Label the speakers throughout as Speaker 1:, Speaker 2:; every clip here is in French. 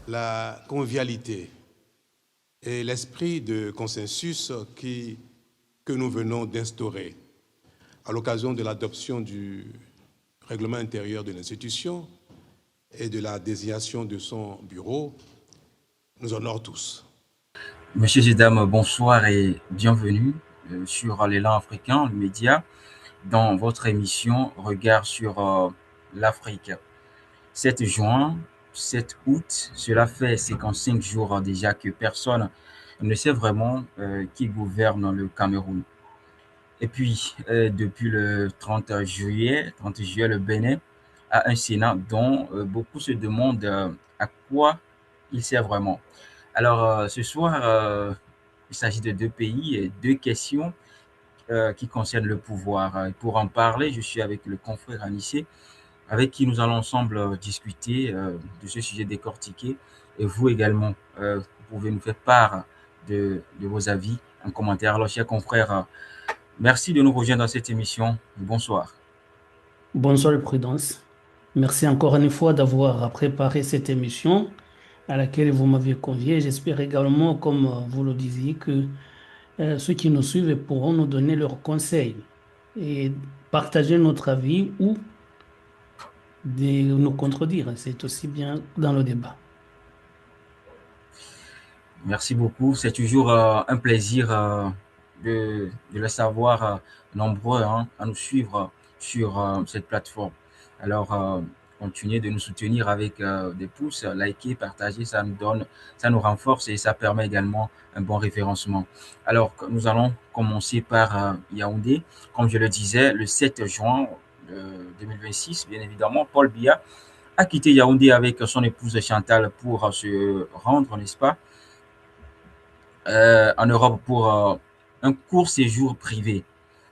Speaker 1: la convivialité et l'esprit de consensus que nous venons d'instaurer à l'occasion de l'adoption du règlement intérieur de l'institution et de la désignation de son bureau nous honore tous.
Speaker 2: Messieurs et dames, bonsoir et bienvenue sur l'élan africain, le média, dans votre émission Regard sur l'Afrique. 7 juin, 7 août, cela fait 55 jours déjà que personne ne sait vraiment qui gouverne le Cameroun. Et puis, depuis le 30 juillet, le Bénin a un Sénat dont beaucoup se demandent à quoi il sert vraiment. Alors, ce soir, il s'agit de deux pays et deux questions qui concernent le pouvoir. Pour en parler, je suis avec le confrère Anissé, avec qui nous allons ensemble discuter de ce sujet décortiqué. Et vous également, vous pouvez nous faire part de vos avis en commentaire. Alors, chers confrères, merci de nous rejoindre dans cette émission. Bonsoir.
Speaker 3: Bonsoir Prudence. Merci encore une fois d'avoir préparé cette émission à laquelle vous m'aviez convié. J'espère également, comme vous le disiez, que ceux qui nous suivent pourront nous donner leurs conseils et partager notre avis ou nous contredire. C'est aussi bien dans le débat.
Speaker 2: Merci beaucoup. C'est toujours un plaisir de le savoir nombreux à nous suivre sur cette plateforme. Alors, continuez de nous soutenir avec des pouces, liker, partager, ça nous renforce et ça permet également un bon référencement. Alors, nous allons commencer par Yaoundé. Comme je le disais, le 7 juin 2026, bien évidemment, Paul Biya a quitté Yaoundé avec son épouse Chantal pour se rendre, n'est-ce pas, en Europe pour un court séjour privé.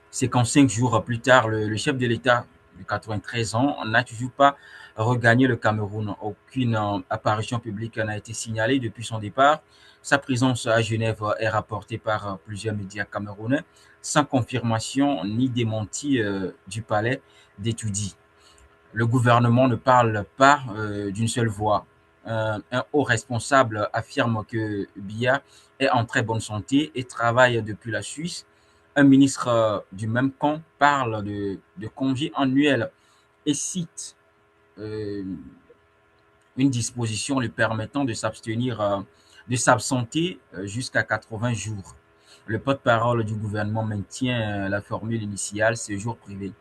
Speaker 2: C'est qu'en 5 jours plus tard, le chef de l'État de 93 ans n'a toujours pas regagné le Cameroun. Aucune apparition publique n'a été signalée depuis son départ. Sa présence à Genève est rapportée par plusieurs médias camerounais sans confirmation ni démenti du palais d'étudie. Le gouvernement ne parle pas d'une seule voix. Un haut responsable affirme que Biya est en très bonne santé et travaille depuis la Suisse. Un ministre du même camp parle de congés annuels et cite euh, une disposition lui permettant de s'absenter jusqu'à 80 jours. Le porte-parole du gouvernement maintient la formule initiale séjour privé.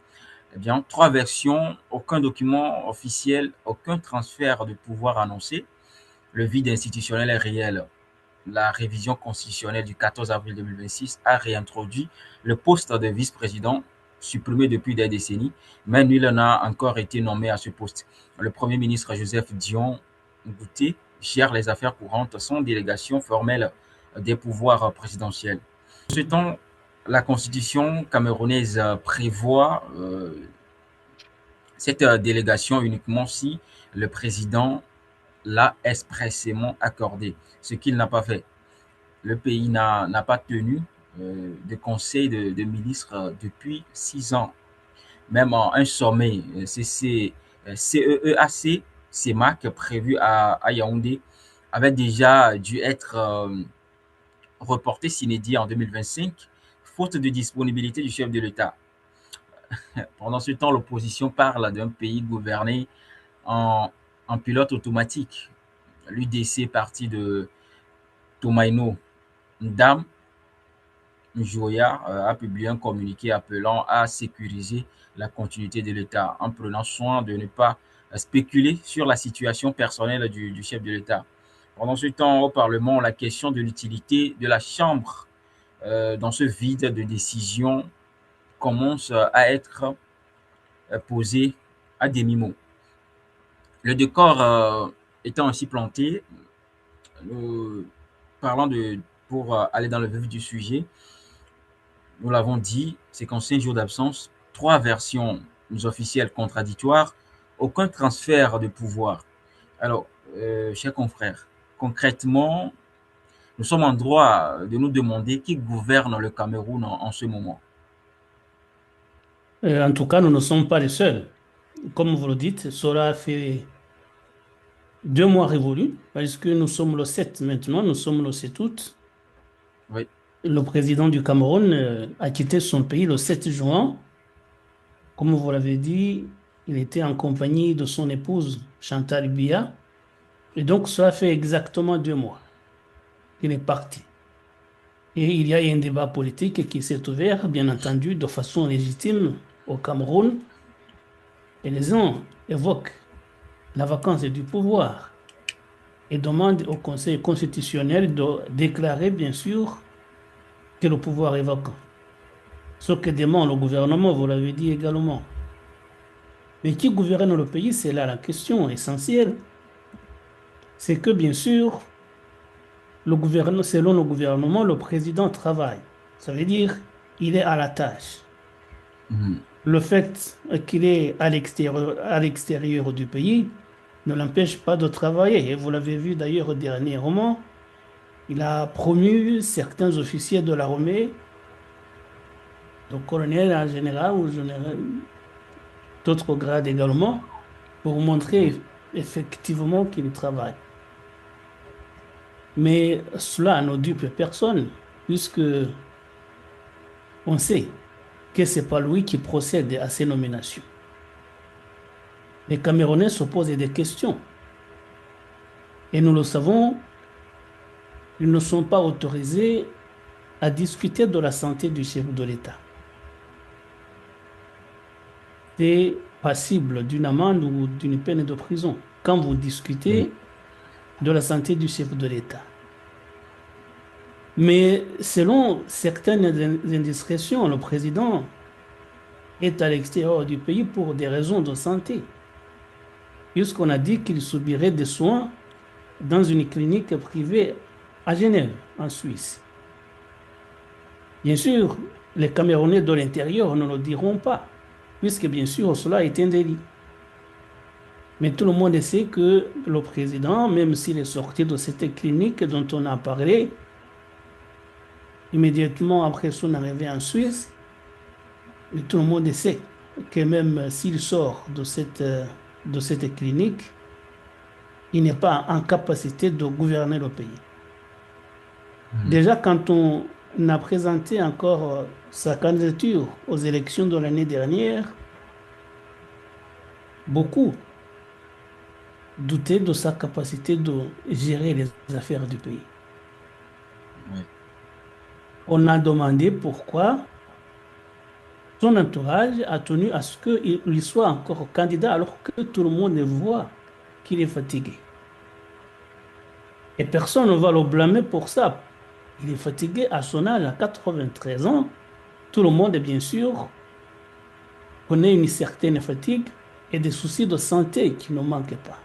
Speaker 2: Eh bien, trois versions, aucun document officiel, aucun transfert de pouvoir annoncé. Le vide institutionnel est réel. La révision constitutionnelle du 14 avril 2026 a réintroduit le poste de vice-président, supprimé depuis des décennies, mais nul n'a encore été nommé à ce poste. Le Premier ministre Joseph Dion Ngouté gère les affaires courantes sans délégation formelle des pouvoirs présidentiels. Ce temps, la constitution camerounaise prévoit cette délégation uniquement si le président l'a expressément accordé, ce qu'il n'a pas fait. Le pays n'a pas tenu de conseil de ministres depuis 6 ans. Même un sommet CEEAC, CEMAC, prévu à Yaoundé, avait déjà dû être reporté s'inédit en 2025, faute de disponibilité du chef de l'État. Pendant ce temps, l'opposition parle d'un pays gouverné en, en pilote automatique. L'UDC, parti de Tomaino Ndam Njoya, a publié un communiqué appelant à sécuriser la continuité de l'État en prenant soin de ne pas spéculer sur la situation personnelle du chef de l'État. Pendant ce temps, au Parlement, la question de l'utilité de la Chambre dans ce vide de décision commence à être posée à demi-mot. Le décor étant ainsi planté, nous parlons pour aller dans le vif du sujet, nous l'avons dit, c'est qu'en 5 jours d'absence, trois versions officielles contradictoires, aucun transfert de pouvoir. Alors, chers confrères, concrètement, nous sommes en droit de nous demander qui gouverne le Cameroun en ce moment.
Speaker 3: En tout cas, nous ne sommes pas les seuls. Comme vous le dites, cela fait 2 mois révolus, parce que nous sommes le 7 maintenant, nous sommes le 7 août.
Speaker 2: Oui.
Speaker 3: Le président du Cameroun a quitté son pays le 7 juin. Comme vous l'avez dit, il était en compagnie de son épouse Chantal Biya. Et donc, cela fait exactement 2 mois qu'il est parti. Et il y a eu un débat politique qui s'est ouvert, bien entendu, de façon légitime au Cameroun. Et les gens évoquent la vacance du pouvoir et demandent au Conseil constitutionnel de déclarer, bien sûr, que le pouvoir est vacant. Ce que demande le gouvernement, vous l'avez dit également. Mais qui gouverne le pays, c'est là la question essentielle. C'est que, bien sûr, selon le gouvernement, le président travaille. Ça veut dire il est à la tâche.
Speaker 2: Mhm.
Speaker 3: Le fait qu'il est à l'extérieur du pays ne l'empêche pas de travailler. Et vous l'avez vu d'ailleurs dernièrement, il a promu certains officiers de l'armée, de colonel en général ou général, d'autres grades également, pour montrer effectivement qu'il travaille. Mais cela ne dupe personne, puisque on sait que ce n'est pas lui qui procède à ces nominations. Les Camerounais se posent des questions. Et nous le savons, ils ne sont pas autorisés à discuter de la santé du chef de l'État. C'est passible d'une amende ou d'une peine de prison quand vous discutez de la santé du chef de l'État. Mais selon certaines indiscrétions, le président est à l'extérieur du pays pour des raisons de santé, puisqu'on a dit qu'il subirait des soins dans une clinique privée à Genève, en Suisse. Bien sûr, les Camerounais de l'intérieur ne le diront pas, puisque bien sûr, cela est un délit. Mais tout le monde sait que le président, même s'il est sorti de cette clinique dont on a parlé, immédiatement après son arrivée en Suisse, mais tout le monde sait que même s'il sort de cette clinique, il n'est pas en capacité de gouverner le pays. Déjà, quand on a présenté encore sa candidature aux élections de l'année dernière, beaucoup doutaient de sa capacité de gérer les affaires du pays.
Speaker 2: Oui.
Speaker 3: On a demandé pourquoi son entourage a tenu à ce qu'il soit encore candidat alors que tout le monde voit qu'il est fatigué. Et personne ne va le blâmer pour ça. Il est fatigué à son âge, à 93 ans. Tout le monde, bien sûr, connaît une certaine fatigue et des soucis de santé qui ne manquent pas.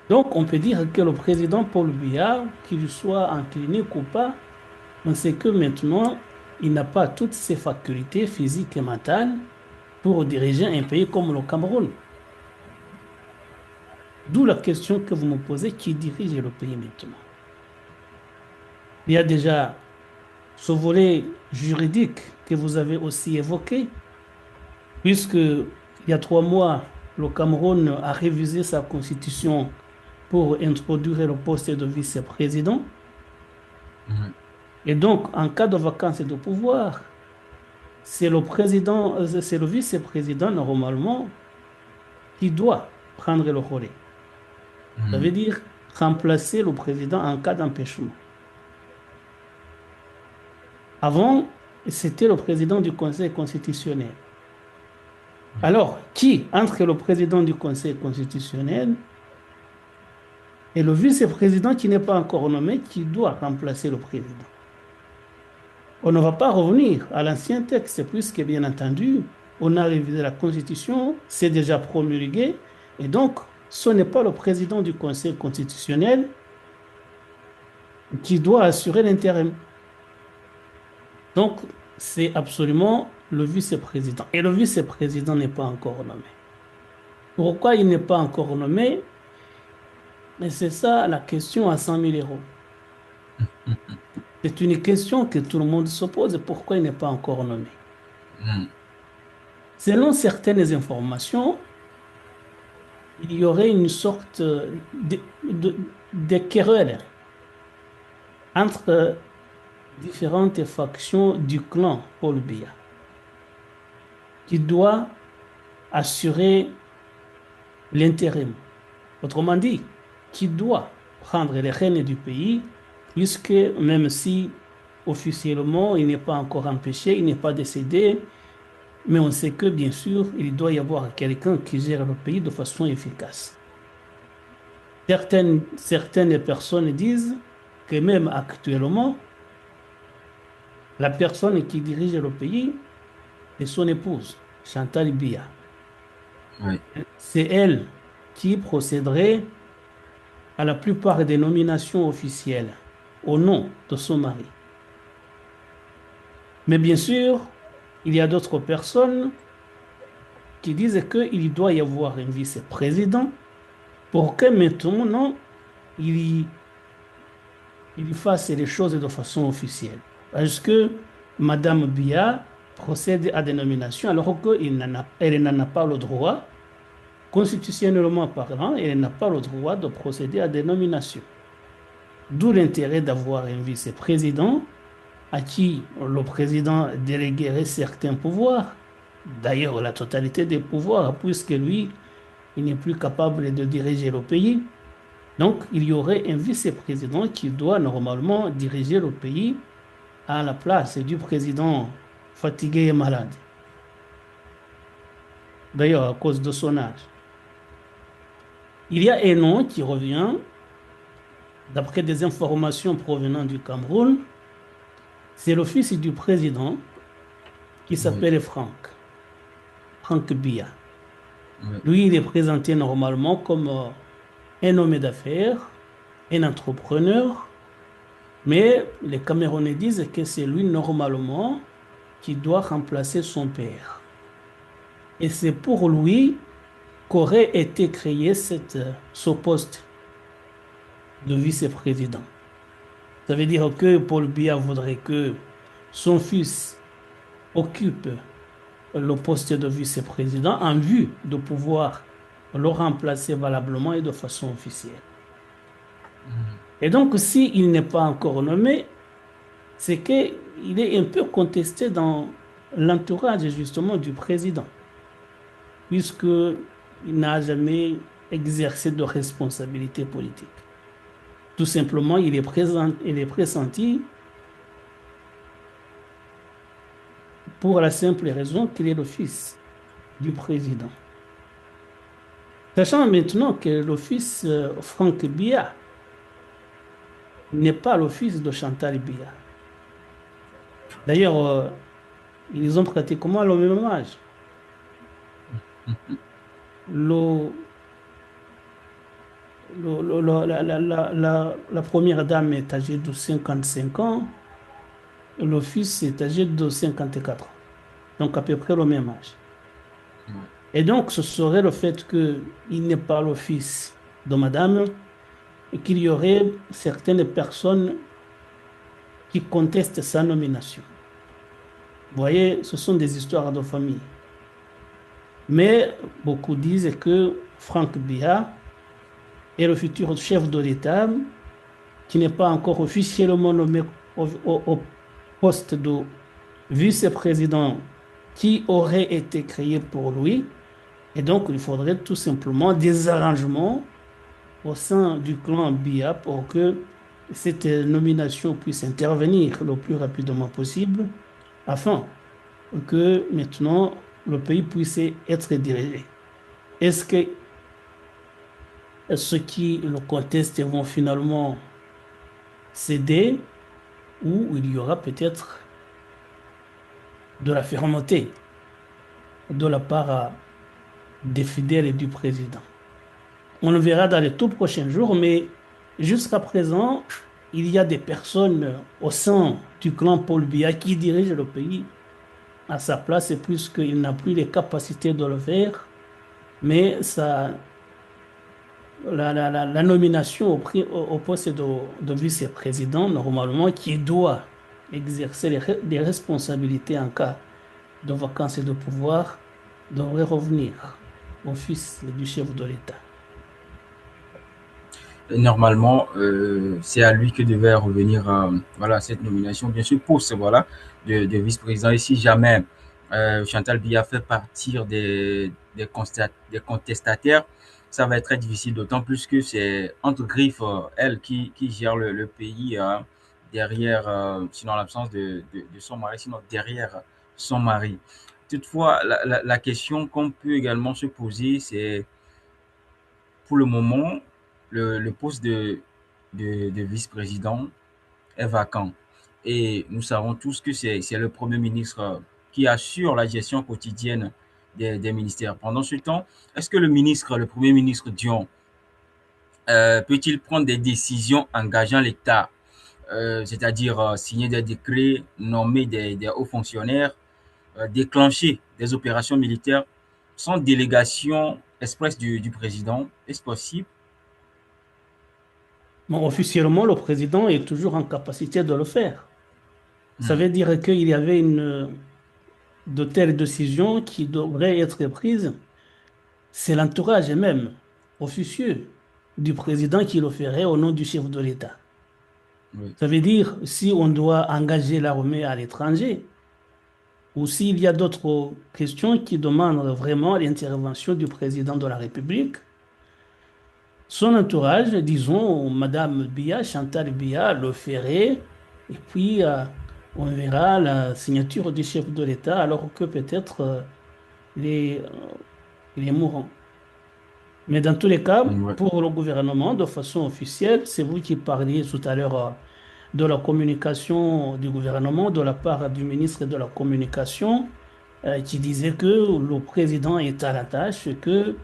Speaker 3: Donc, on peut dire que le président Paul Biya, qu'il soit en clinique ou pas, on sait que maintenant, il n'a pas toutes ses facultés physiques et mentales pour diriger un pays comme le Cameroun. D'où la question que vous me posez, qui dirige le pays maintenant? Il y a déjà ce volet juridique que vous avez aussi évoqué, puisque il y a 3 mois, le Cameroun a révisé sa constitution pour introduire le poste de vice-président. Et donc, en cas de vacance de pouvoir, c'est le vice-président normalement qui doit prendre le relais. Ça veut dire remplacer le président en cas d'empêchement. Avant, c'était le président du Conseil constitutionnel. Alors, qui, entre le président du Conseil constitutionnel et le vice-président qui n'est pas encore nommé, qui doit remplacer le président? On ne va pas revenir à l'ancien texte, puisque, bien entendu, on a révisé la Constitution, c'est déjà promulgué, et donc, ce n'est pas le président du Conseil constitutionnel qui doit assurer l'intérim. Donc, c'est absolument le vice-président. Et le vice-président n'est pas encore nommé. Pourquoi il n'est pas encore nommé? Mais c'est ça la question à 100 000 euros. C'est une question que tout le monde se pose. Pourquoi il n'est pas encore nommé? Selon certaines informations, il y aurait une sorte de querelle entre différentes factions du clan Paul Biya, qui doit assurer l'intérim. Autrement dit, qui doit prendre les rênes du pays, puisque même si officiellement il n'est pas encore empêché, il n'est pas décédé, mais on sait que bien sûr, il doit y avoir quelqu'un qui gère le pays de façon efficace. Certaines personnes disent que même actuellement, la personne qui dirige le pays est son épouse, Chantal Biya.
Speaker 2: Oui.
Speaker 3: C'est elle qui procéderait à la plupart des nominations officielles au nom de son mari. Mais bien sûr, il y a d'autres personnes qui disent qu'il doit y avoir un vice-président pour que maintenant il fasse les choses de façon officielle. Parce que Madame Biya procède à des nominations alors qu'elle n'en a pas le droit. Constitutionnellement parlant, elle n'a pas le droit de procéder à des nominations. D'où l'intérêt d'avoir un vice-président à qui le président déléguerait certains pouvoirs, d'ailleurs la totalité des pouvoirs, puisque lui, il n'est plus capable de diriger le pays. Donc, il y aurait un vice-président qui doit normalement diriger le pays à la place du président fatigué et malade. D'ailleurs, à cause de son âge. Il y a un nom qui revient, d'après des informations provenant du Cameroun, c'est le fils du président qui s'appelle Franck Biya.
Speaker 2: Oui.
Speaker 3: Lui, il est présenté normalement comme un homme d'affaires, un entrepreneur, mais les Camerounais disent que c'est lui normalement qui doit remplacer son père. Et c'est pour lui qu'aurait été créé ce poste de vice-président. Ça veut dire que Paul Biya voudrait que son fils occupe le poste de vice-président en vue de pouvoir le remplacer valablement et de façon officielle. Et donc, s'il n'est pas encore nommé, c'est qu'il est un peu contesté dans l'entourage justement du président, puisqu'il n'a jamais exercé de responsabilité politique. Tout simplement, il est pressenti pour la simple raison qu'il est le fils du président. Sachant maintenant que le fils Franck Biya n'est pas le fils de Chantal Biya. D'ailleurs, ils ont pratiquement le même âge. La première dame est âgée de 55 ans, le fils est âgé de 54 ans, donc à peu près le même âge. Et donc, ce serait le fait qu'il n'est pas le fils de madame et qu'il y aurait certaines personnes qui contestent sa nomination. Vous voyez, ce sont des histoires de famille. Mais beaucoup disent que Franck Biya est le futur chef de l'État qui n'est pas encore officiellement nommé au poste de vice-président qui aurait été créé pour lui. Et donc, il faudrait tout simplement des arrangements au sein du clan Biya pour que cette nomination puisse intervenir le plus rapidement possible afin que maintenant le pays puisse être dirigé. Est-ce que ceux qui le contestent vont finalement céder ou il y aura peut-être de la fermeté de la part des fidèles et du président? On le verra dans les tout prochains jours, mais jusqu'à présent, il y a des personnes au sein du clan Paul Biya qui dirigent le pays à sa place, et puisqu'il n'a plus les capacités de le faire, mais la nomination au poste de vice-président, normalement, qui doit exercer des responsabilités en cas de vacances et de pouvoir, devrait revenir au fils du chef de l'État.
Speaker 2: Normalement, c'est à lui que devait revenir voilà, cette nomination, bien sûr, pour ce voilà, de vice-président. Et si jamais Chantal Biya fait partir des contestataires, ça va être très difficile, d'autant plus que c'est entre griffes, elle qui gère le pays derrière, sinon l'absence de son mari, sinon derrière son mari. Toutefois, la question qu'on peut également se poser, c'est pour le moment, le poste de vice-président est vacant. Et nous savons tous que c'est le Premier ministre qui assure la gestion quotidienne des ministères. Pendant ce temps, est-ce que le Premier ministre Dion, peut-il prendre des décisions engageant l'État, c'est-à-dire signer des décrets, nommer des hauts fonctionnaires, déclencher des opérations militaires sans délégation express du président? Est-ce possible?
Speaker 3: Bon, officiellement, le président est toujours en capacité de le faire. Ça
Speaker 2: Hmm.
Speaker 3: veut dire qu'il y avait de telles décisions qui devraient être prises. C'est l'entourage même officieux du président qui le ferait au nom du chef de l'État.
Speaker 2: Oui.
Speaker 3: Ça veut dire si on doit engager l'armée à l'étranger ou s'il y a d'autres questions qui demandent vraiment l'intervention du président de la République, son entourage, disons Madame Biya, Chantal Biya, le ferait et puis on verra la signature du chef de l'État alors que peut-être il est mourant. Mais dans tous les cas,
Speaker 2: Ouais.
Speaker 3: pour le gouvernement, de façon officielle, c'est vous qui parliez tout à l'heure de la communication du gouvernement de la part du ministre de la Communication qui disait que le président est à la tâche et qu'il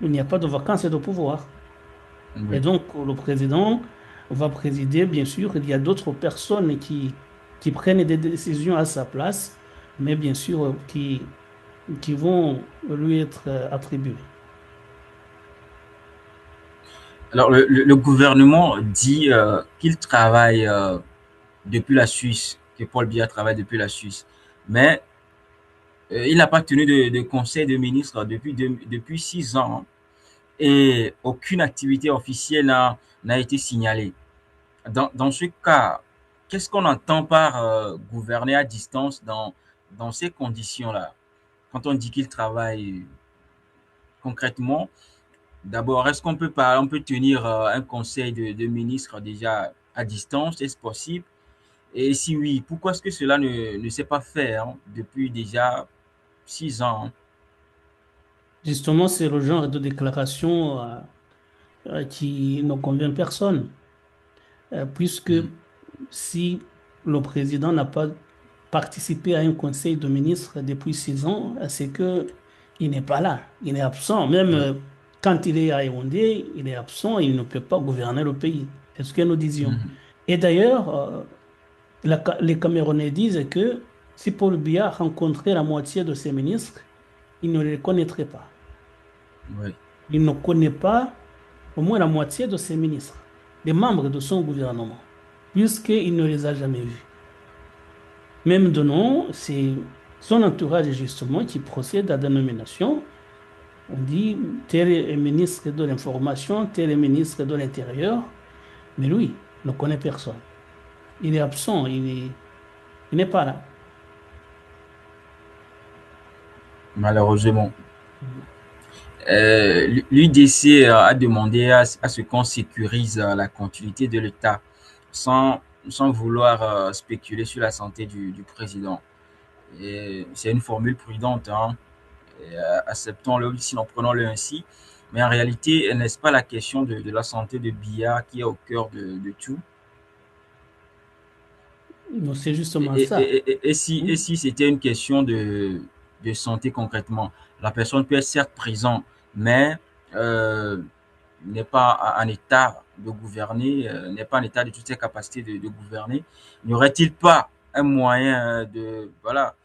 Speaker 3: n'y a pas de vacances de pouvoir. Et
Speaker 2: Oui.
Speaker 3: donc, le président va présider, bien sûr, il y a d'autres personnes qui prennent des décisions à sa place, mais bien sûr, qui vont lui être attribuées.
Speaker 2: Alors, le gouvernement dit qu'il travaille depuis la Suisse, que Paul Biya travaille depuis la Suisse. Mais il n'a pas tenu de conseil de ministre depuis 6 ans, hein, et aucune activité officielle n'a été signalée. Dans ce cas, qu'est-ce qu'on entend par gouverner à distance dans ces conditions-là? Quand on dit qu'il travaille concrètement, d'abord, est-ce qu'on peut pas, on peut tenir un conseil de ministres déjà à distance? Est-ce possible? Et si oui, pourquoi est-ce que cela ne s'est pas fait hein, depuis déjà 6 ans? Hein?
Speaker 3: Justement, c'est le genre de déclaration qui ne convient personne, puisque
Speaker 2: Mhm.
Speaker 3: si le président n'a pas participé à un conseil de ministres depuis 6 ans, c'est que il n'est pas là, il est absent. Même
Speaker 2: Ouais.
Speaker 3: quand il est à Yaoundé, il est absent, il ne peut pas gouverner le pays. C'est ce que nous disions.
Speaker 2: Mhm.
Speaker 3: Et d'ailleurs, les Camerounais disent que si Paul Biya rencontrait la moitié de ses ministres, il ne les connaîtrait pas.
Speaker 2: Ouais.
Speaker 3: Il ne connaît pas au moins la moitié de ses ministres, des membres de son gouvernement, puisqu'il ne les a jamais vus. Même de nom, c'est son entourage justement qui procède à des nominations. On dit tel est ministre de l'Information, tel est ministre de l'Intérieur, mais lui ne connaît personne. Il est absent, il n'est pas là.
Speaker 2: Malheureusement.
Speaker 3: Mhm.
Speaker 2: L'UDC a demandé à ce qu'on sécurise la continuité de l'État sans vouloir spéculer sur la santé du président. C'est une formule prudente, hein. Acceptons-le, sinon prenons-le ainsi. Mais en réalité, n'est-ce pas la question de la santé de Biya qui est au cœur de tout?
Speaker 3: Donc, c'est
Speaker 2: Et,
Speaker 3: justement
Speaker 2: et,
Speaker 3: ça.
Speaker 2: et, et, et si, et
Speaker 3: Mhm.
Speaker 2: si c'était une question de santé concrètement, la personne peut être certes présente, mais euh, n'est pas en état de gouverner, n'est pas en état de toutes ses capacités de gouverner. N'y aurait-il pas un moyen voilà,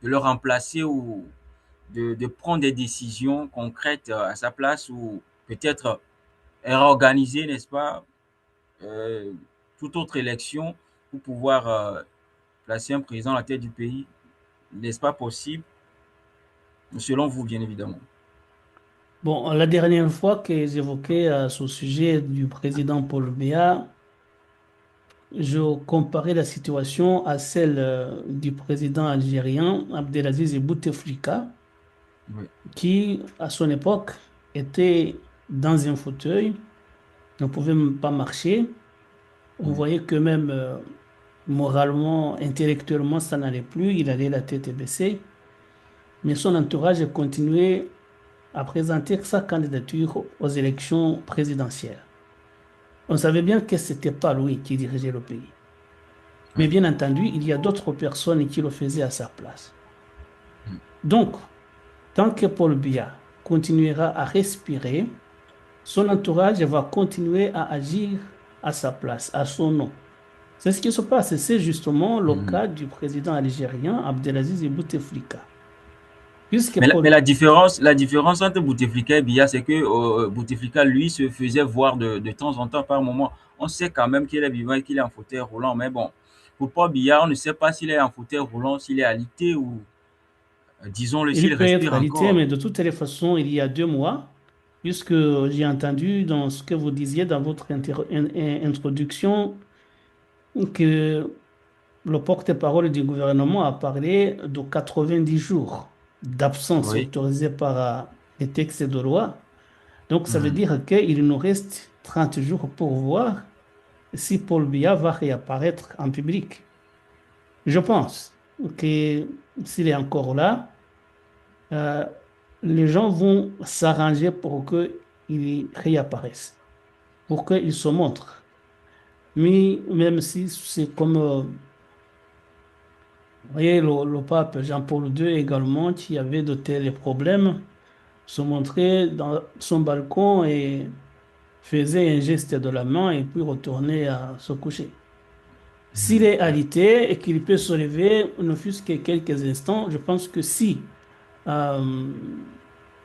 Speaker 2: de le remplacer ou de prendre des décisions concrètes à sa place ou peut-être réorganiser, n'est-ce pas, euh, toute autre élection pour pouvoir placer un président à la tête du pays? N'est-ce pas possible? Selon vous, bien évidemment.
Speaker 3: Bon, la dernière fois que j'évoquais ce sujet du président Paul Biya, je comparais la situation à celle du président algérien Abdelaziz Bouteflika,
Speaker 2: Oui.
Speaker 3: qui, à son époque, était dans un fauteuil, ne pouvait même pas marcher. On
Speaker 2: Oui.
Speaker 3: voyait que même moralement, intellectuellement, ça n'allait plus. Il allait la tête baissée. Mais son entourage continuait à présenter sa candidature aux élections présidentielles. On savait bien que ce n'était pas lui qui dirigeait le pays. Mais
Speaker 2: Oui.
Speaker 3: bien entendu, il y a d'autres personnes qui le faisaient à sa place.
Speaker 2: Mm.
Speaker 3: Donc, tant que Paul Biya continuera à respirer, son entourage va continuer à agir à sa place, à son nom. C'est ce qui se passe. C'est justement le
Speaker 2: Mm.
Speaker 3: cas du président algérien Abdelaziz Bouteflika. Puisque
Speaker 2: Mais
Speaker 3: Paul,
Speaker 2: la différence entre Bouteflika et Biya, c'est que Bouteflika, lui, se faisait voir de temps en temps, par moment. On sait quand même qu'il est vivant et qu'il est en fauteuil roulant. Mais bon, pour Paul Biya, on ne sait pas s'il est en fauteuil roulant, s'il est alité ou, disons-le, s'il
Speaker 3: il peut être
Speaker 2: respire
Speaker 3: alité,
Speaker 2: encore.
Speaker 3: mais de toutes les façons, il y a 2 mois, puisque j'ai entendu dans ce que vous disiez dans votre introduction que le porte-parole du gouvernement a parlé de 90 jours d'absence
Speaker 2: Oui.
Speaker 3: autorisée par les textes de loi. Donc, ça veut
Speaker 2: Mm.
Speaker 3: dire qu'il nous reste 30 jours pour voir si Paul Biya va réapparaître en public. Je pense que s'il est encore là, euh, les gens vont s'arranger pour qu'il réapparaisse, pour qu'il se montre. Mais même si c'est comme, vous voyez, le pape Jean-Paul II également, qui avait de tels problèmes, se montrait dans son balcon et faisait un geste de la main et puis retournait à se coucher. S'il
Speaker 2: Mm.
Speaker 3: est
Speaker 2: Ouais.
Speaker 3: alité et qu'il peut se lever, ne fût-ce que quelques instants, je pense que si euh,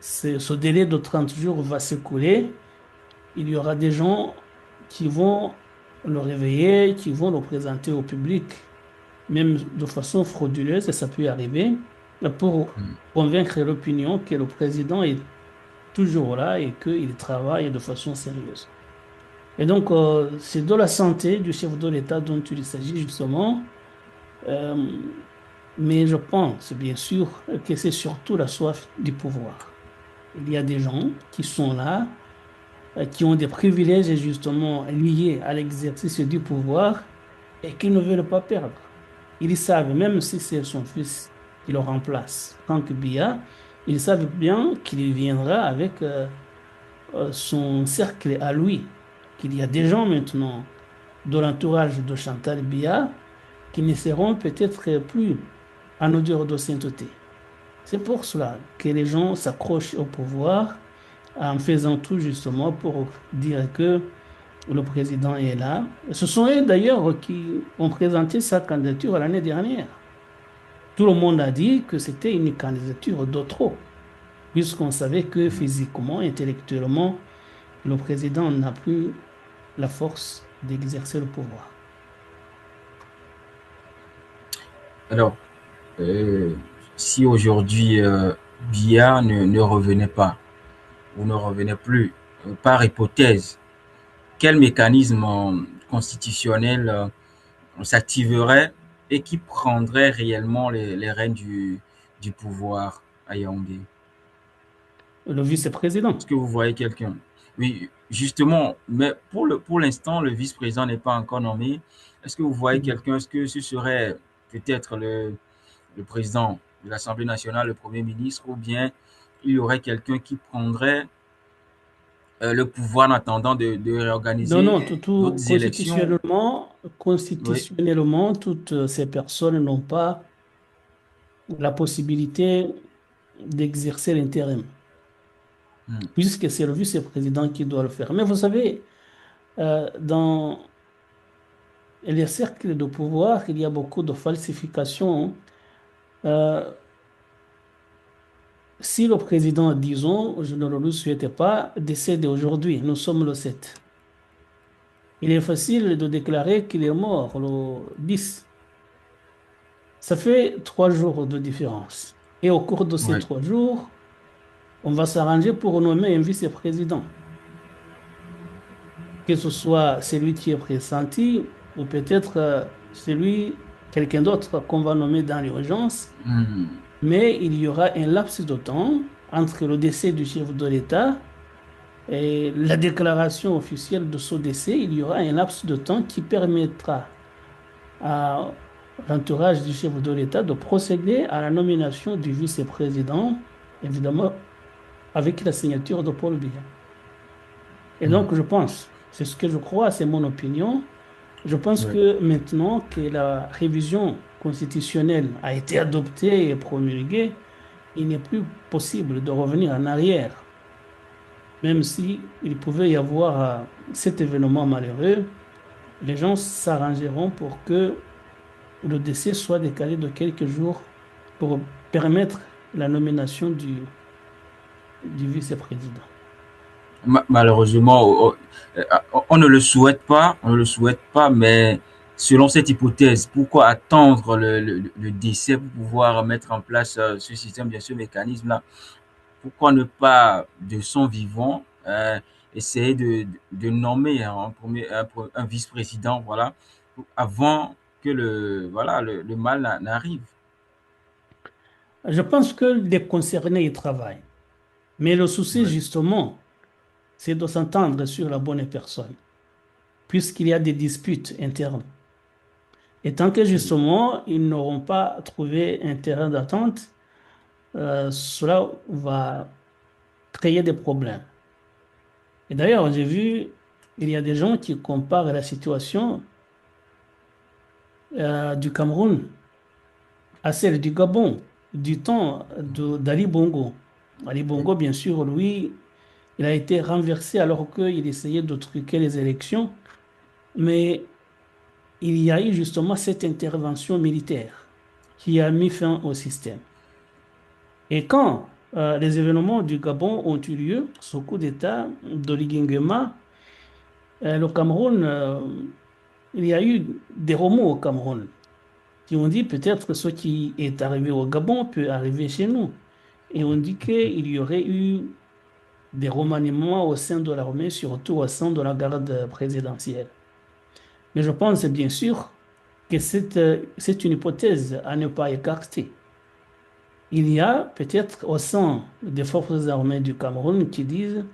Speaker 3: ce délai de 30 jours va s'écouler, il y aura des gens qui vont le réveiller, qui vont le présenter au public, même de façon frauduleuse, et ça peut arriver, pour
Speaker 2: Mm.
Speaker 3: convaincre l'opinion que le président est toujours là et qu'il travaille de façon sérieuse. Et donc, c'est de la santé du chef de l'État dont il s'agit justement. Euh, mais je pense bien sûr que c'est surtout la soif du pouvoir. Il y a des gens qui sont là, qui ont des privilèges justement liés à l'exercice du pouvoir et qui ne veulent pas perdre. Ils savent, même si c'est son fils qui le remplace, Franck Biya, ils savent bien qu'il viendra avec son cercle à lui, qu'il y a des gens maintenant de l'entourage de Chantal Biya qui ne seront peut-être plus en odeur de sainteté. C'est pour cela que les gens s'accrochent au pouvoir en faisant tout justement pour dire que le président est là. Ce sont eux d'ailleurs qui ont présenté sa candidature l'année dernière. Tout le monde a dit que c'était une candidature de trop, puisqu'on savait que
Speaker 2: Mm.
Speaker 3: physiquement, intellectuellement, le président n'a plus la force d'exercer le pouvoir.
Speaker 2: Alors, euh, si aujourd'hui Biya ne revenait pas ou ne revenait plus, par hypothèse, quel mécanisme constitutionnel s'activerait et qui prendrait réellement les rênes du pouvoir à Yaoundé?
Speaker 3: Le
Speaker 2: Est-ce
Speaker 3: vice-président.
Speaker 2: que vous voyez quelqu'un? Oui, justement, mais pour l'instant, le vice-président n'est pas encore nommé. Est-ce que vous voyez
Speaker 3: Mhm.
Speaker 2: quelqu'un? Est-ce que ce serait peut-être le président de l'Assemblée nationale, le Premier ministre, ou bien il y aurait quelqu'un qui prendrait le pouvoir en attendant de
Speaker 3: Non,
Speaker 2: réorganiser
Speaker 3: non,
Speaker 2: d'autres élections? Oui.
Speaker 3: constitutionnellement, toutes ces personnes n'ont pas la possibilité d'exercer l'intérim,
Speaker 2: Hmm.
Speaker 3: puisque c'est le vice-président qui doit le faire. Mais vous savez, dans les cercles de pouvoir, il y a beaucoup de falsifications. Euh, si le président, disons, je ne le souhaite pas, décède aujourd'hui, nous sommes le 7. Il est facile de déclarer qu'il est mort le 10. Ça fait 3 jours de différence. Et au cours de ces
Speaker 2: Oui.
Speaker 3: 3 jours, on va s'arranger pour nommer un vice-président, que ce soit celui qui est pressenti ou peut-être quelqu'un d'autre qu'on va nommer dans l'urgence,
Speaker 2: Mhm.
Speaker 3: mais il y aura un laps de temps entre le décès du chef de l'État et la déclaration officielle de ce décès. Il y aura un laps de temps qui permettra à l'entourage du chef de l'État de procéder à la nomination du vice-président, évidemment avec la signature de Paul Biya. Et
Speaker 2: Mhm.
Speaker 3: donc, je pense, c'est ce que je crois, c'est mon opinion. Je pense
Speaker 2: Ouais.
Speaker 3: que maintenant que la révision constitutionnelle a été adoptée et promulguée, il n'est plus possible de revenir en arrière, même si il pouvait y avoir cet événement malheureux. Les gens s'arrangeront pour que le décès soit décalé de quelques jours pour permettre la nomination du vice-président.
Speaker 2: Malheureusement, on ne le souhaite pas, on ne le souhaite pas, mais selon cette hypothèse, pourquoi attendre le décès pour pouvoir mettre en place ce système, bien ce mécanisme-là? Pourquoi ne pas, de son vivant, essayer de nommer un vice-président, voilà, avant que le mal n'arrive?
Speaker 3: Je pense que les concernés y travaillent. Mais le souci,
Speaker 2: Ouais.
Speaker 3: justement, c'est de s'entendre sur la bonne personne, puisqu'il y a des disputes internes. Et tant que, justement, ils n'auront pas trouvé un terrain d'attente, cela va créer des problèmes. Et d'ailleurs, j'ai vu, il y a des gens qui comparent la situation du Cameroun à celle du Gabon, du temps d'Ali Bongo. Ali Bongo, bien sûr, lui, il a été renversé alors qu'il essayait de truquer les élections, mais il y a eu justement cette intervention militaire qui a mis fin au système. Et quand les événements du Gabon ont eu lieu, ce coup d'État d'Oligui Nguema, le Cameroun, il y a eu des remous au Cameroun qui ont dit peut-être que ce qui est arrivé au Gabon peut arriver chez nous. Et on dit qu'il y aurait eu des remaniements au sein de l'armée, surtout au sein de la garde présidentielle. Mais je pense bien sûr que c'est une hypothèse à ne pas écarter. Il y a peut-être au sein des forces armées du Cameroun qui disent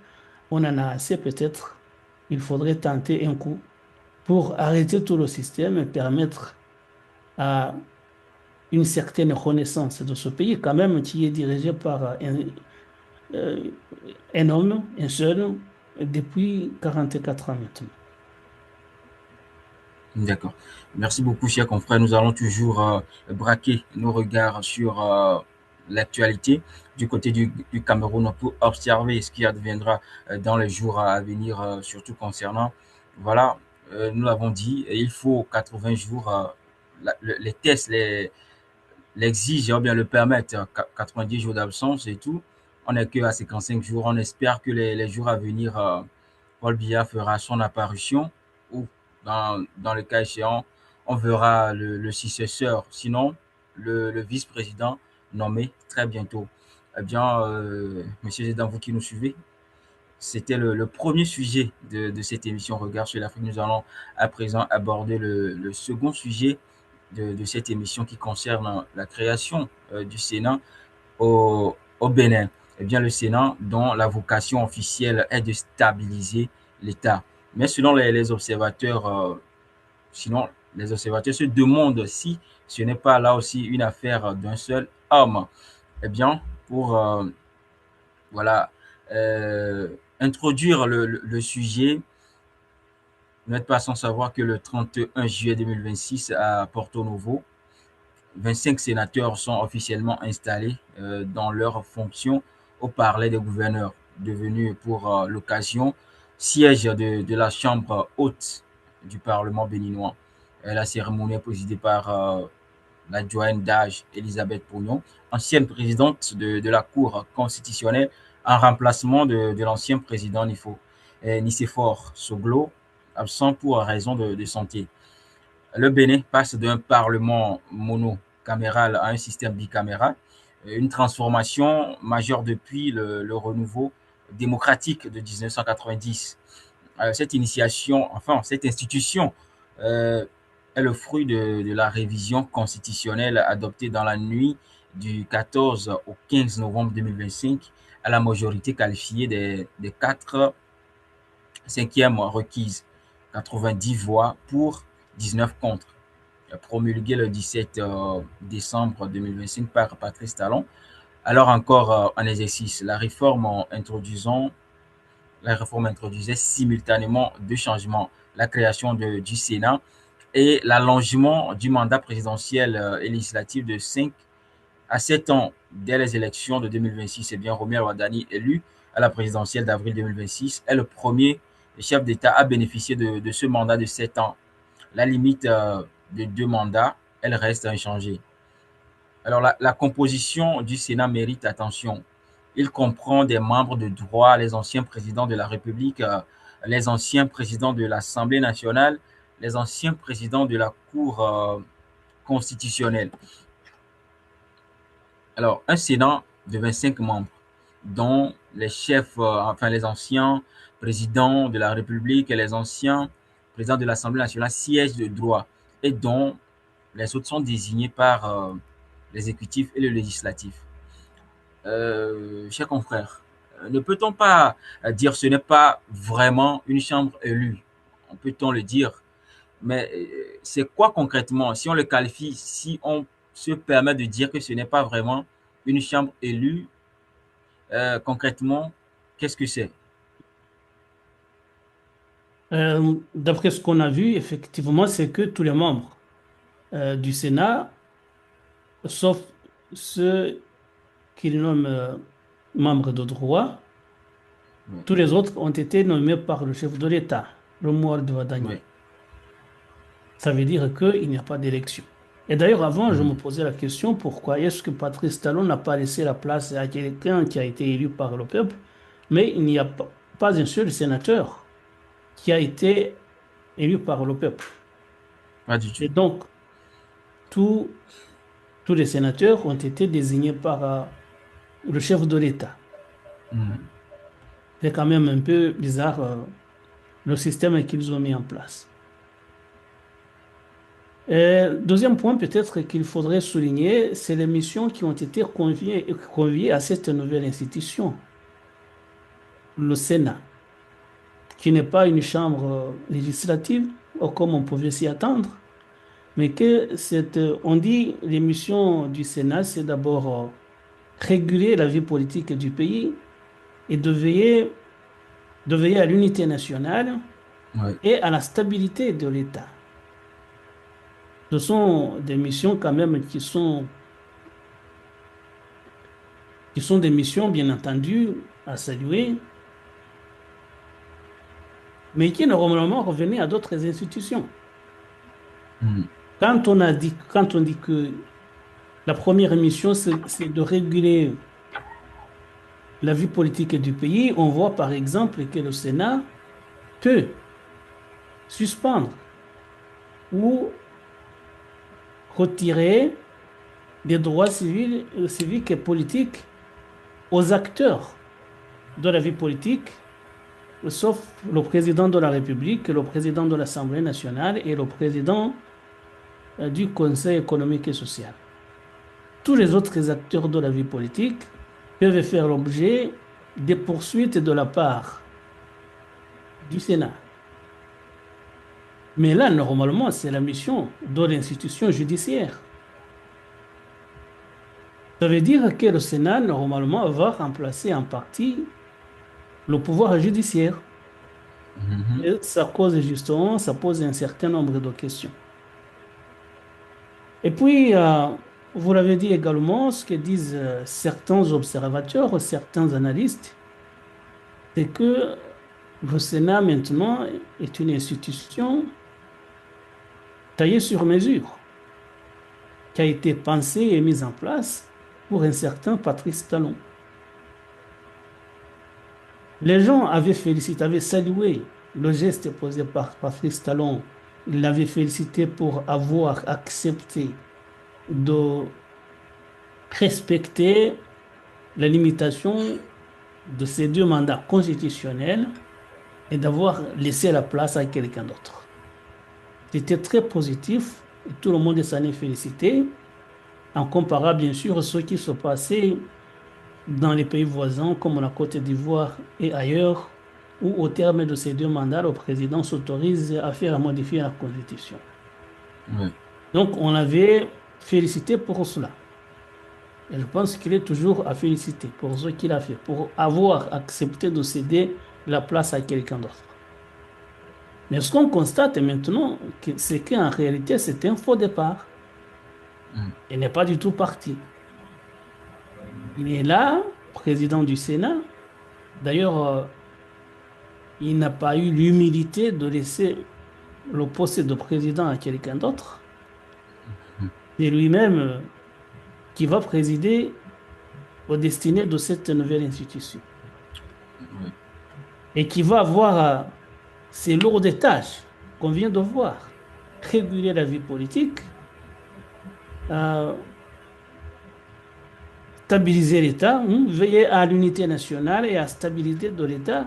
Speaker 3: on en a assez, peut-être il faudrait tenter un coup pour arrêter tout le système et permettre à une certaine renaissance de ce pays, quand même, qui est dirigé par euh, un homme, un seul, depuis 44 ans maintenant.
Speaker 2: D'accord. Merci beaucoup, chers confrères. Nous allons toujours braquer nos regards sur l'actualité du côté du Cameroun pour observer ce qui adviendra dans les jours à venir, surtout concernant, voilà, nous l'avons dit, il faut 80 jours, les tests l'exigent, ou bien le permettent, 90 jours d'absence et tout. On n'est que à 55 jours. On espère que les jours à venir, Paul Biya fera son apparition ou dans le cas échéant, on verra le successeur, sinon le vice-président nommé très bientôt. Eh bien, messieurs et dames, vous qui nous suivez, c'était le premier sujet de cette émission Regard sur l'Afrique. Nous allons à présent aborder le second sujet de cette émission qui concerne la création du Sénat au Bénin. Eh bien, le Sénat, dont la vocation officielle est de stabiliser l'État. Mais selon les observateurs, sinon, les observateurs se demandent si ce n'est pas là aussi une affaire d'un seul homme. Eh bien, pour voilà, euh, introduire le sujet, vous n'êtes pas sans savoir que le 31 juillet 2026 à Porto Novo, 25 sénateurs sont officiellement installés dans leurs fonctions au Palais des gouverneurs, devenu pour l'occasion siège de la Chambre haute du Parlement béninois. La cérémonie est présidée par la doyenne d'âge Elisabeth Pognon, ancienne présidente de la Cour constitutionnelle, en remplacement de l'ancien président Nicéphore Soglo, absent pour raison de santé. Le Bénin passe d'un parlement monocaméral à un système bicaméral. une transformation majeure depuis le renouveau démocratique de 1990. Cette initiation, enfin, cette institution euh, est le fruit de la révision constitutionnelle adoptée dans la nuit du 14 au 15 novembre 2025 à la majorité qualifiée des 4 cinquièmes requises, 90 voix pour, 19 contre, promulguée le 17 décembre 2025 par Patrice Talon, alors encore en exercice. La réforme introduisait simultanément deux changements, la création du Sénat et l'allongement du mandat présidentiel et législatif de 5 à 7 ans dès les élections de 2026. C'est bien Romuald Wadani, élu à la présidentielle d'avril 2026, est le premier chef d'État à bénéficier de ce mandat de 7 ans. La limite de 2 mandats, elle reste inchangée. Alors, la composition du Sénat mérite attention. Il comprend des membres de droit, les anciens présidents de la République, les anciens présidents de l'Assemblée nationale, les anciens présidents de la Cour constitutionnelle. Alors, un Sénat de 25 membres, dont les chefs, enfin les anciens présidents de la République et les anciens présidents de l'Assemblée nationale siègent de droit et dont les autres sont désignés par l'exécutif et le législatif. Chers confrères, ne peut-on pas dire ce n'est pas vraiment une chambre élue? Peut-on le dire? Mais c'est quoi concrètement? Si on le qualifie, si on se permet de dire que ce n'est pas vraiment une chambre élue, concrètement, qu'est-ce que c'est?
Speaker 3: D'après ce qu'on a vu, effectivement, c'est que tous les membres du Sénat, sauf ceux qu'ils nomment membres de droit,
Speaker 2: Oui,
Speaker 3: tous les autres ont été nommés par le chef de l'État, Romuald Wadani.
Speaker 2: oui,
Speaker 3: Ça veut dire qu'il n'y a pas d'élection. Et d'ailleurs, avant, je me
Speaker 2: mhm,
Speaker 3: posais la question, pourquoi est-ce que Patrice Talon n'a pas laissé la place à quelqu'un qui a été élu par le peuple, mais il n'y a pas un seul sénateur qui a été élu par le peuple.
Speaker 2: pas du
Speaker 3: Et
Speaker 2: tout.
Speaker 3: donc, tous, tous les sénateurs ont été désignés par le chef de l'État.
Speaker 2: Mhm,
Speaker 3: C'est quand même un peu bizarre le système qu'ils ont mis en place. Deuxième point, peut-être qu'il faudrait souligner, c'est les missions qui ont été conviées à cette nouvelle institution, le Sénat, qui n'est pas une chambre législative, comme on pouvait s'y attendre, mais que on dit les missions du Sénat, c'est d'abord réguler la vie politique du pays et de veiller à l'unité nationale
Speaker 2: oui,
Speaker 3: et à la stabilité de l'État. Ce sont des missions quand même qui sont des missions, bien entendu, à saluer, mais qui normalement revenaient à d'autres institutions.
Speaker 2: mhm,
Speaker 3: Quand on dit que la première mission, c'est de réguler la vie politique du pays, on voit par exemple que le Sénat peut suspendre ou retirer des droits civils, civiques et politiques aux acteurs de la vie politique, sauf le président de la République, le président de l'Assemblée nationale et le président du Conseil économique et social. Tous les autres acteurs de la vie politique peuvent faire l'objet des poursuites de la part du Sénat. Mais là, normalement, c'est la mission de l'institution judiciaire. Ça veut dire que le Sénat, normalement, va remplacer en partie le pouvoir judiciaire.
Speaker 2: mhm.
Speaker 3: Et ça cause justement, ça pose un certain nombre de questions. Et puis, vous l'avez dit également, ce que disent certains observateurs, certains analystes, c'est que le Sénat maintenant est une institution taillée sur mesure, qui a été pensée et mise en place pour un certain Patrice Talon. Les gens avaient félicité, avaient salué le geste posé par Patrice Talon. Ils l'avaient félicité pour avoir accepté de respecter la limitation de ces 2 mandats constitutionnels et d'avoir laissé la place à quelqu'un d'autre. C'était très positif et tout le monde s'en est félicité, en comparant bien sûr ce qui se passait dans les pays voisins comme la Côte d'Ivoire et ailleurs, où au terme de ces 2 mandats, le président s'autorise à faire modifier la Constitution.
Speaker 2: Oui.
Speaker 3: Donc on l'avait félicité pour cela. Et je pense qu'il est toujours à féliciter pour ce qu'il a fait, pour avoir accepté de céder la place à quelqu'un d'autre. Mais ce qu'on constate maintenant, c'est qu'en réalité, c'est un faux départ. Il n'est pas du tout parti. Il est là, président du Sénat. D'ailleurs, il n'a pas eu l'humilité de laisser le poste de président à quelqu'un d'autre. C'est lui-même qui va présider aux destinées de cette nouvelle institution.
Speaker 2: Oui.
Speaker 3: Et qui va avoir ces lourdes tâches qu'on vient de voir. Réguler la vie politique, stabiliser l'État, veiller à l'unité nationale et à la stabilité de l'État.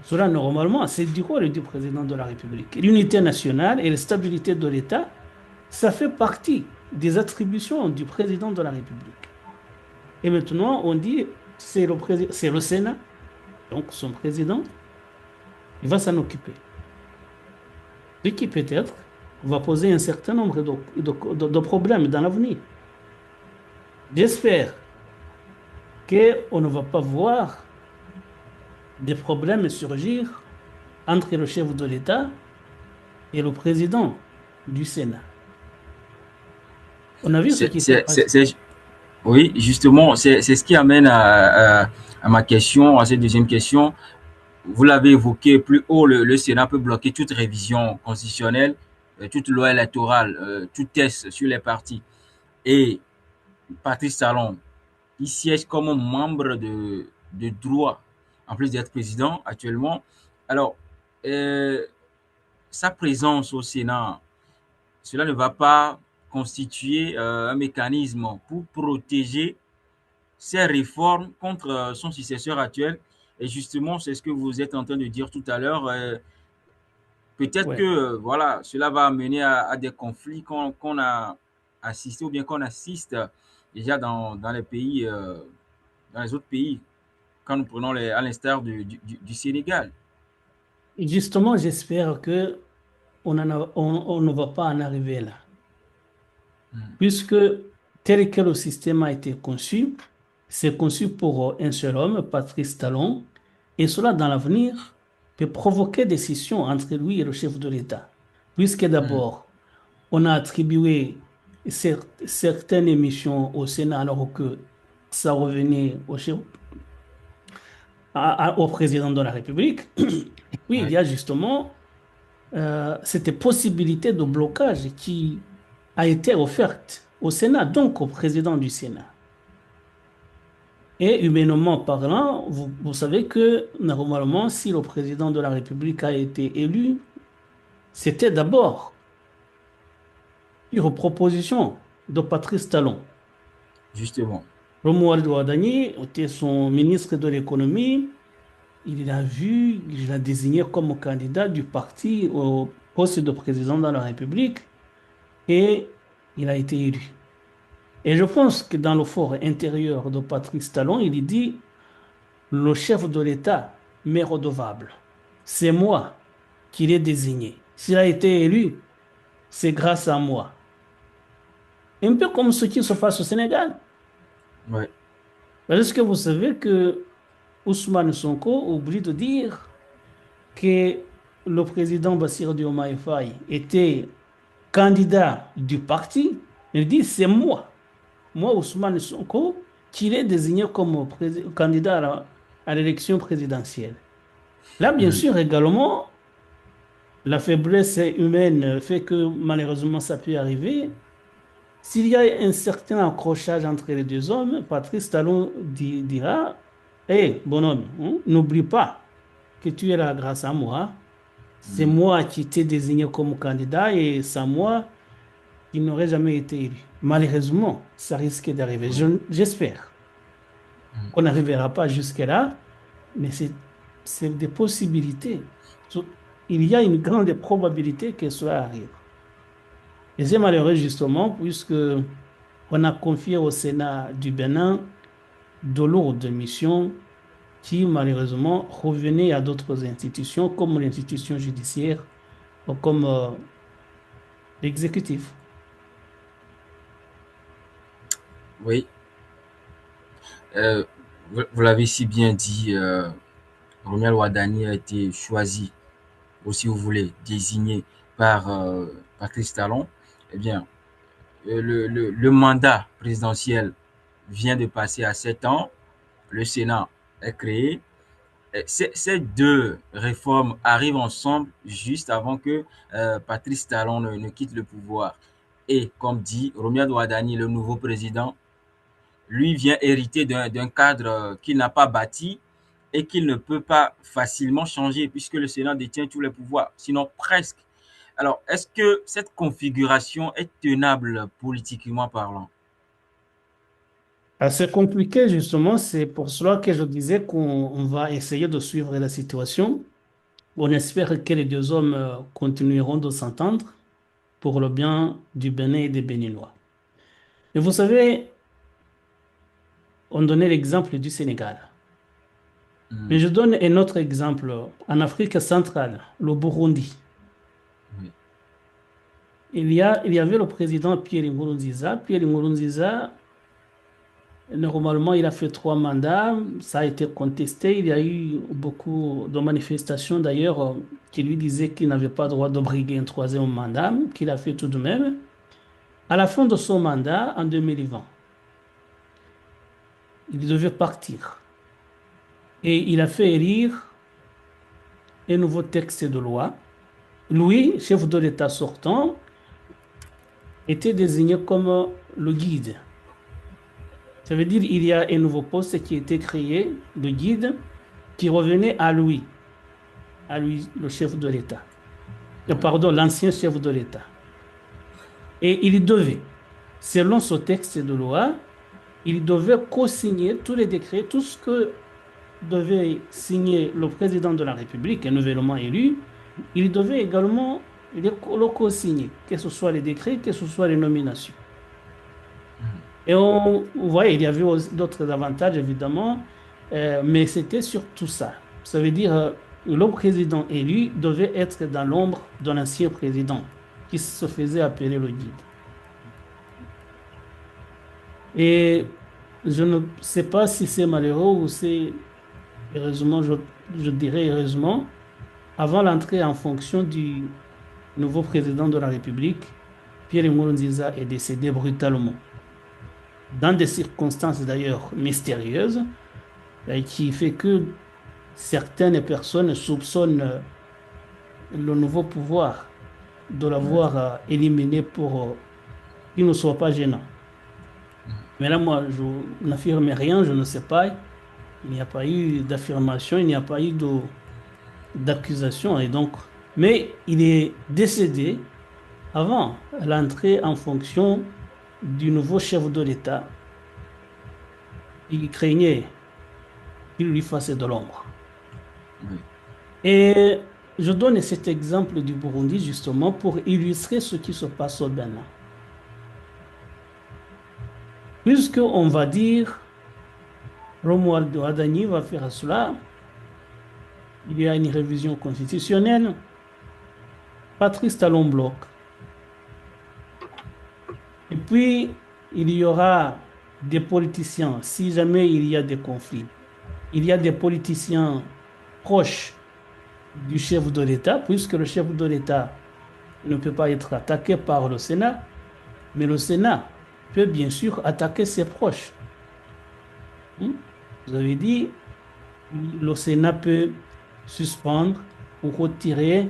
Speaker 3: Cela, normalement, c'est du rôle du président de la République. L'unité nationale et la stabilité de l'État, ça fait partie des attributions du président de la République. Et maintenant, on dit c'est le Sénat, donc son président, il va s'en occuper. Ce qui peut-être va poser un certain nombre de problèmes dans l'avenir. J'espère qu'on ne va pas voir des problèmes surgir entre le chef de l'État et le président du Sénat. On a vu ce qui s'est passé.
Speaker 2: Oui, justement, c'est ce qui amène à ma question, à cette deuxième question. Vous l'avez évoqué plus haut, le Sénat peut bloquer toute révision constitutionnelle, toute loi électorale, tout test sur les partis. Et Patrice Talon, il siège comme membre de droit, en plus d'être président actuellement. Alors, sa présence au Sénat, cela ne va pas constituer un mécanisme pour protéger ces réformes contre son successeur actuel. Et justement, c'est ce que vous êtes en train de dire tout à l'heure. Peut-être que voilà, cela va amener à des conflits qu'on a assisté ou bien qu'on assiste déjà dans les pays, dans les autres pays, quand nous prenons à l'instar du Sénégal.
Speaker 3: Et justement, j'espère que on ne va pas en arriver là. Puisque tel que le système a été conçu, c'est conçu pour un seul homme, Patrice Talon, et cela dans l'avenir peut provoquer des scissions entre lui et le chef de l'État. Puisque d'abord, on a attribué certaines missions au Sénat alors que ça revenait au président de la République. Oui, il y a justement cette possibilité de blocage qui a été offerte au Sénat, donc au président du Sénat. Et humainement parlant, vous savez que normalement, si le président de la République a été élu, c'était d'abord une proposition de Patrice Talon.
Speaker 2: Justement.
Speaker 3: Romuald Ouadani était son ministre de l'économie. Il l'a désigné comme candidat du parti au poste de président de la République et il a été élu. Et je pense que dans le fort intérieur de Patrice Talon, il dit le chef de l'État m'est redevable. C'est moi qui l'ai désigné. S'il a été élu, c'est grâce à moi. Un peu comme ce qui se passe au Sénégal.
Speaker 2: Oui.
Speaker 3: Est-ce que vous savez que Ousmane Sonko oublie de dire que le président Bassirou Diomaye Faye était candidat du parti? Il dit c'est moi, Ousmane Sonko, qui l'ai désigné comme candidat à l'élection présidentielle. Là, bien sûr, également, la faiblesse humaine fait que malheureusement ça peut arriver. S'il y a un certain accrochage entre les deux hommes, Patrice Talon dira hey, bonhomme, n'oublie pas que tu es là grâce à moi. C'est moi qui t'ai désigné comme candidat et sans moi, qu'il n'aurait jamais été élu. Malheureusement, ça risque d'arriver. J'espère qu'on n'arrivera pas jusque-là, mais c'est des possibilités. Il y a une grande probabilité que cela arrive. Et c'est malheureux justement puisque on a confié au Sénat du Bénin de lourdes missions qui malheureusement revenaient à d'autres institutions comme l'institution judiciaire ou comme l'exécutif.
Speaker 2: Oui, vous l'avez si bien dit, Romuald Wadani a été choisi, ou si vous voulez, désigné par Patrice Talon. Eh bien, le mandat présidentiel vient de passer à 7 ans. Le Sénat est créé. Ces deux réformes arrivent ensemble juste avant que Patrice Talon ne quitte le pouvoir. Et comme dit Romuald Wadani, le nouveau président, lui vient hériter d'un cadre qu'il n'a pas bâti et qu'il ne peut pas facilement changer puisque le Sénat détient tous les pouvoirs, sinon presque. Alors, est-ce que cette configuration est tenable politiquement parlant?
Speaker 3: C'est compliqué justement, c'est pour cela que je disais qu'on va essayer de suivre la situation. On espère que les deux hommes continueront de s'entendre pour le bien du Bénin et des Béninois. Et vous savez, on donnait l'exemple du Sénégal. Mais je donne un autre exemple. En Afrique centrale, le Burundi.
Speaker 2: Oui.
Speaker 3: Il y avait le président Pierre Nkurunziza. Pierre Nkurunziza, normalement, il a fait 3 mandats. Ça a été contesté. Il y a eu beaucoup de manifestations d'ailleurs qui lui disaient qu'il n'avait pas le droit de briguer un 3e mandat, qu'il a fait tout de même. À la fin de son mandat, en 2020, il devait partir. Et il a fait élire un nouveau texte de loi. Lui, chef de l'État sortant, était désigné comme le guide. Ça veut dire qu'il y a un nouveau poste qui a été créé, le guide, qui revenait à lui, le chef de l'État. Pardon, l'ancien chef de l'État. Et il devait, selon ce texte de loi, il devait co-signer tous les décrets, tout ce que devait signer le président de la République, nouvellement élu, il devait également le co-signer, que ce soit les décrets, que ce soit les nominations. Et on voyait, il y avait d'autres avantages, évidemment, mais c'était surtout ça. Ça veut dire le président élu devait être dans l'ombre de l'ancien président, qui se faisait appeler le guide. Et je ne sais pas si c'est malheureux ou c'est heureusement, je dirais heureusement, avant l'entrée en fonction du nouveau président de la République, Pierre Nkurunziza est décédé brutalement. Dans des circonstances d'ailleurs mystérieuses, qui fait que certaines personnes soupçonnent le nouveau pouvoir de l'avoir éliminé pour qu'il ne soit pas gênant. Mais là, moi, je n'affirme rien, je ne sais pas. Il n'y a pas eu d'affirmation, il n'y a pas eu d'accusation. Et donc, mais il est décédé avant l'entrée en fonction du nouveau chef de l'État. Il craignait qu'il lui fasse de l'ombre.
Speaker 2: Oui.
Speaker 3: Et je donne cet exemple du Burundi justement pour illustrer ce qui se passe au Bénin. Puisqu'on va dire, Romuald Wadani va faire cela, il y a une révision constitutionnelle, Patrice Talon bloque. Et puis, il y aura des politiciens, si jamais il y a des conflits, il y a des politiciens proches du chef de l'État, puisque le chef de l'État ne peut pas être attaqué par le Sénat, mais le Sénat peut bien sûr attaquer ses proches. Vous avez dit, le Sénat peut suspendre ou retirer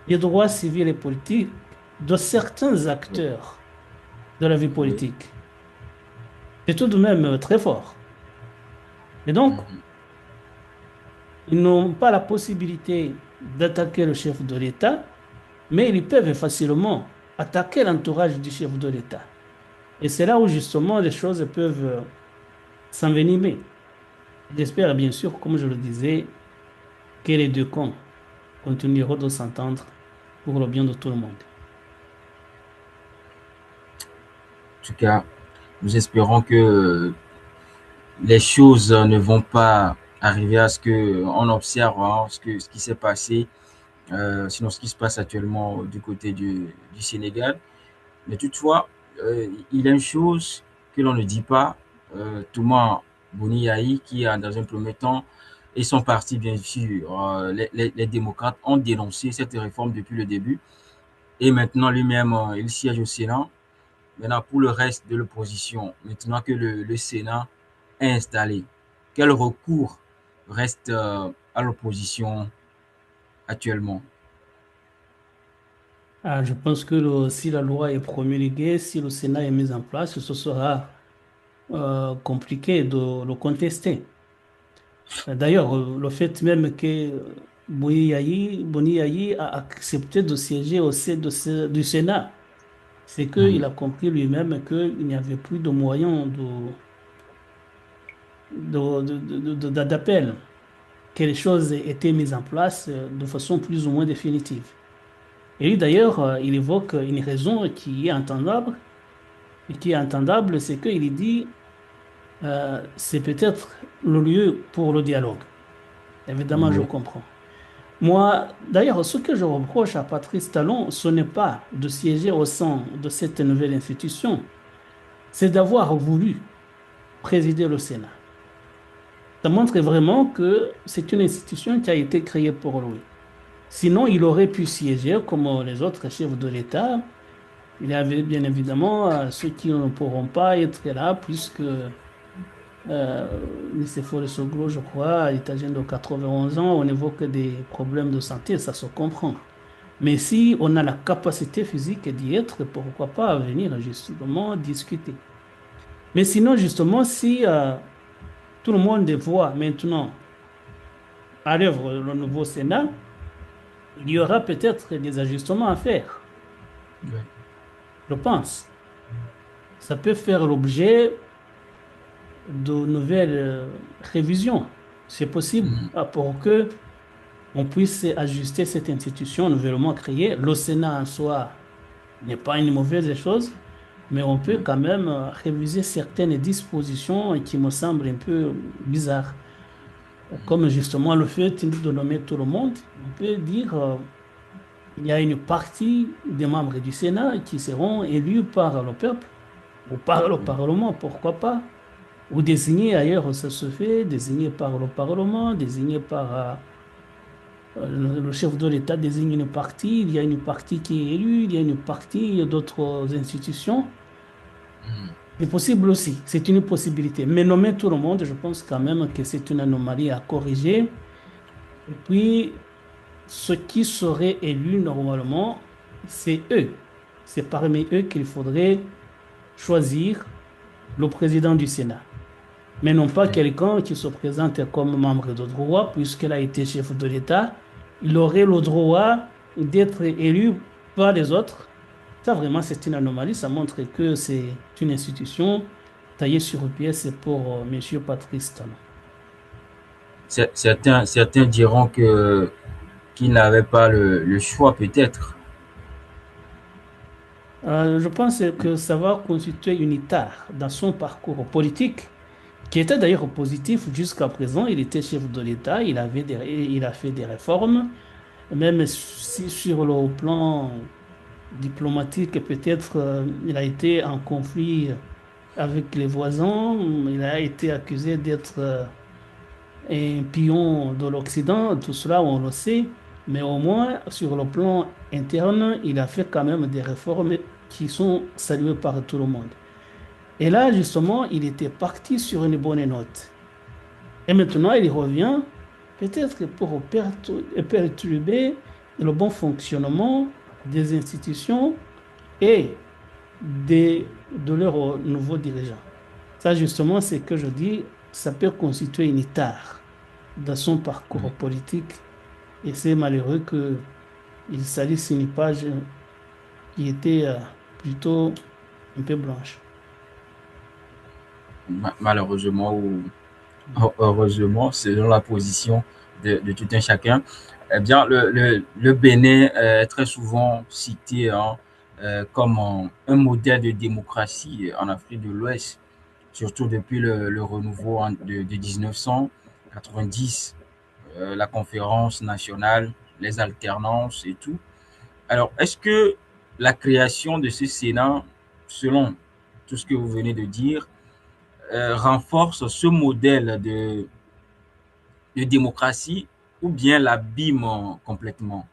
Speaker 3: les droits civils et politiques de certains acteurs de la vie politique. C'est tout de même très fort. Et donc, ils n'ont pas la possibilité d'attaquer le chef de l'État, mais ils peuvent facilement attaquer l'entourage du chef de l'État. Et c'est là où justement les choses peuvent s'envenimer. J'espère bien sûr, comme je le disais, que les deux camps continueront de s'entendre pour le bien de tout le monde.
Speaker 2: En tout cas, nous espérons que les choses ne vont pas arriver à ce que on observe ce qui s'est passé, sinon ce qui se passe actuellement du côté du Sénégal. Mais toutefois, il y a une chose que l'on ne dit pas. Touma Boni Yahi, qui a dans un premier temps, et son parti, bien sûr, les démocrates ont dénoncé cette réforme depuis le début. Et maintenant, lui-même, il siège au Sénat. Maintenant, pour le reste de l'opposition, maintenant que le Sénat est installé, quel recours reste à l'opposition actuellement?
Speaker 3: Je pense que si la loi est promulguée, si le Sénat est mis en place, ce sera compliqué de le contester. D'ailleurs, le fait même que Boni Yayi a accepté de siéger au sein du Sénat, c'est qu'il
Speaker 2: Mhm.
Speaker 3: a compris lui-même qu'il n'y avait plus de moyens d'appel, que les choses étaient mises en place de façon plus ou moins définitive. Et lui, d'ailleurs, il évoque une raison qui est entendable, et qui est entendable, c'est qu'il dit c'est peut-être le lieu pour le dialogue. Évidemment, je
Speaker 2: Oui.
Speaker 3: comprends. Moi, d'ailleurs, ce que je reproche à Patrice Talon, ce n'est pas de siéger au sein de cette nouvelle institution, c'est d'avoir voulu présider le Sénat. Ça montre vraiment que c'est une institution qui a été créée pour lui. Sinon, il aurait pu siéger comme les autres chefs de l'État. Il y avait bien évidemment ceux qui ne pourront pas être là, puisque M. Faure-Soglo, je crois, est âgé de 91 ans, on évoque des problèmes de santé, ça se comprend. Mais si on a la capacité physique d'y être, pourquoi pas venir justement discuter. Mais sinon, justement, si tout le monde voit maintenant à l'œuvre le nouveau Sénat, il y aura peut-être des ajustements à faire,
Speaker 2: Oui.
Speaker 3: je pense. Ça peut faire l'objet de nouvelles révisions. C'est possible
Speaker 2: Mhm.
Speaker 3: pour que on puisse ajuster cette institution nouvellement créée. Le Sénat en soi n'est pas une mauvaise chose, mais on peut
Speaker 2: Oui.
Speaker 3: quand même réviser certaines dispositions qui me semblent un peu bizarres. Comme justement le fait de nommer tout le monde, on peut dire il y a une partie des membres du Sénat qui seront élus par le peuple ou par le Parlement, pourquoi pas, ou désignés ailleurs, ça se fait, désignés par le Parlement, désignés par le chef de l'État désigne une partie, il y a une partie qui est élue, il y a une partie d'autres institutions.
Speaker 2: Mhm.
Speaker 3: C'est possible aussi, c'est une possibilité. Mais nommer tout le monde, je pense quand même que c'est une anomalie à corriger. Et puis, ceux qui seraient élus normalement, c'est eux. C'est parmi eux qu'il faudrait choisir le président du Sénat. Mais non pas
Speaker 2: Oui.
Speaker 3: quelqu'un qui se présente comme membre de droit, puisqu'il a été chef de l'État. Il aurait le droit d'être élu par les autres. Ça, vraiment, c'est une anomalie. Ça montre que c'est une institution taillée sur pièce pour M. Patrice Talon.
Speaker 2: Certains diront que qu'il n'avait pas le choix peut-être.
Speaker 3: Je pense que ça va constituer une tare dans son parcours politique, qui était d'ailleurs positif jusqu'à présent. Il était chef de l'État, il a fait des réformes, même si sur le plan diplomatique, peut-être il a été en conflit avec les voisins, il a été accusé d'être un pion de l'Occident, tout cela on le sait, mais au moins sur le plan interne, il a fait quand même des réformes qui sont saluées par tout le monde. Et là, justement, il était parti sur une bonne note. Et maintenant, il revient peut-être pour perturber le bon fonctionnement des institutions et de leurs nouveaux dirigeants. Ça, justement, c'est que je dis, ça peut constituer une tare dans son
Speaker 2: Oui.
Speaker 3: parcours politique et c'est malheureux qu'il salisse une page qui était plutôt un peu blanche.
Speaker 2: Malheureusement ou heureusement, selon la position de tout un chacun. Eh bien, le Bénin est très souvent cité hein, comme un modèle de démocratie en Afrique de l'Ouest, surtout depuis le renouveau de 1990, la conférence nationale, les alternances et tout. Alors, est-ce que la création de ce Sénat, selon tout ce que vous venez de dire, renforce ce modèle de démocratie ou bien l'abîme complètement?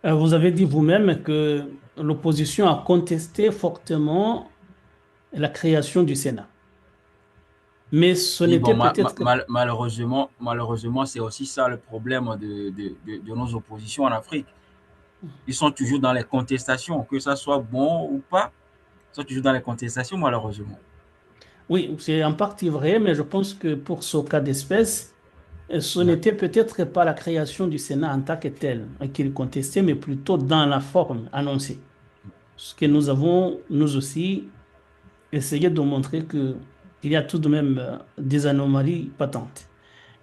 Speaker 3: Vous avez dit vous-même que l'opposition a contesté fortement la création du Sénat. Mais ce
Speaker 2: Oui, bon,
Speaker 3: n'était peut-être...
Speaker 2: malheureusement, c'est aussi ça le problème de nos oppositions en Afrique. Ils sont toujours dans les contestations, que ça soit bon ou pas, ils sont toujours dans les contestations, malheureusement.
Speaker 3: Oui, c'est en partie vrai, mais je pense que pour ce cas d'espèce, ce
Speaker 2: Ouais.
Speaker 3: n'était peut-être pas la création du Sénat en tant que tel qu'il contestait, mais plutôt dans la forme annoncée. Ce que nous avons, nous aussi, essayé de montrer que il y a tout de même des anomalies patentes.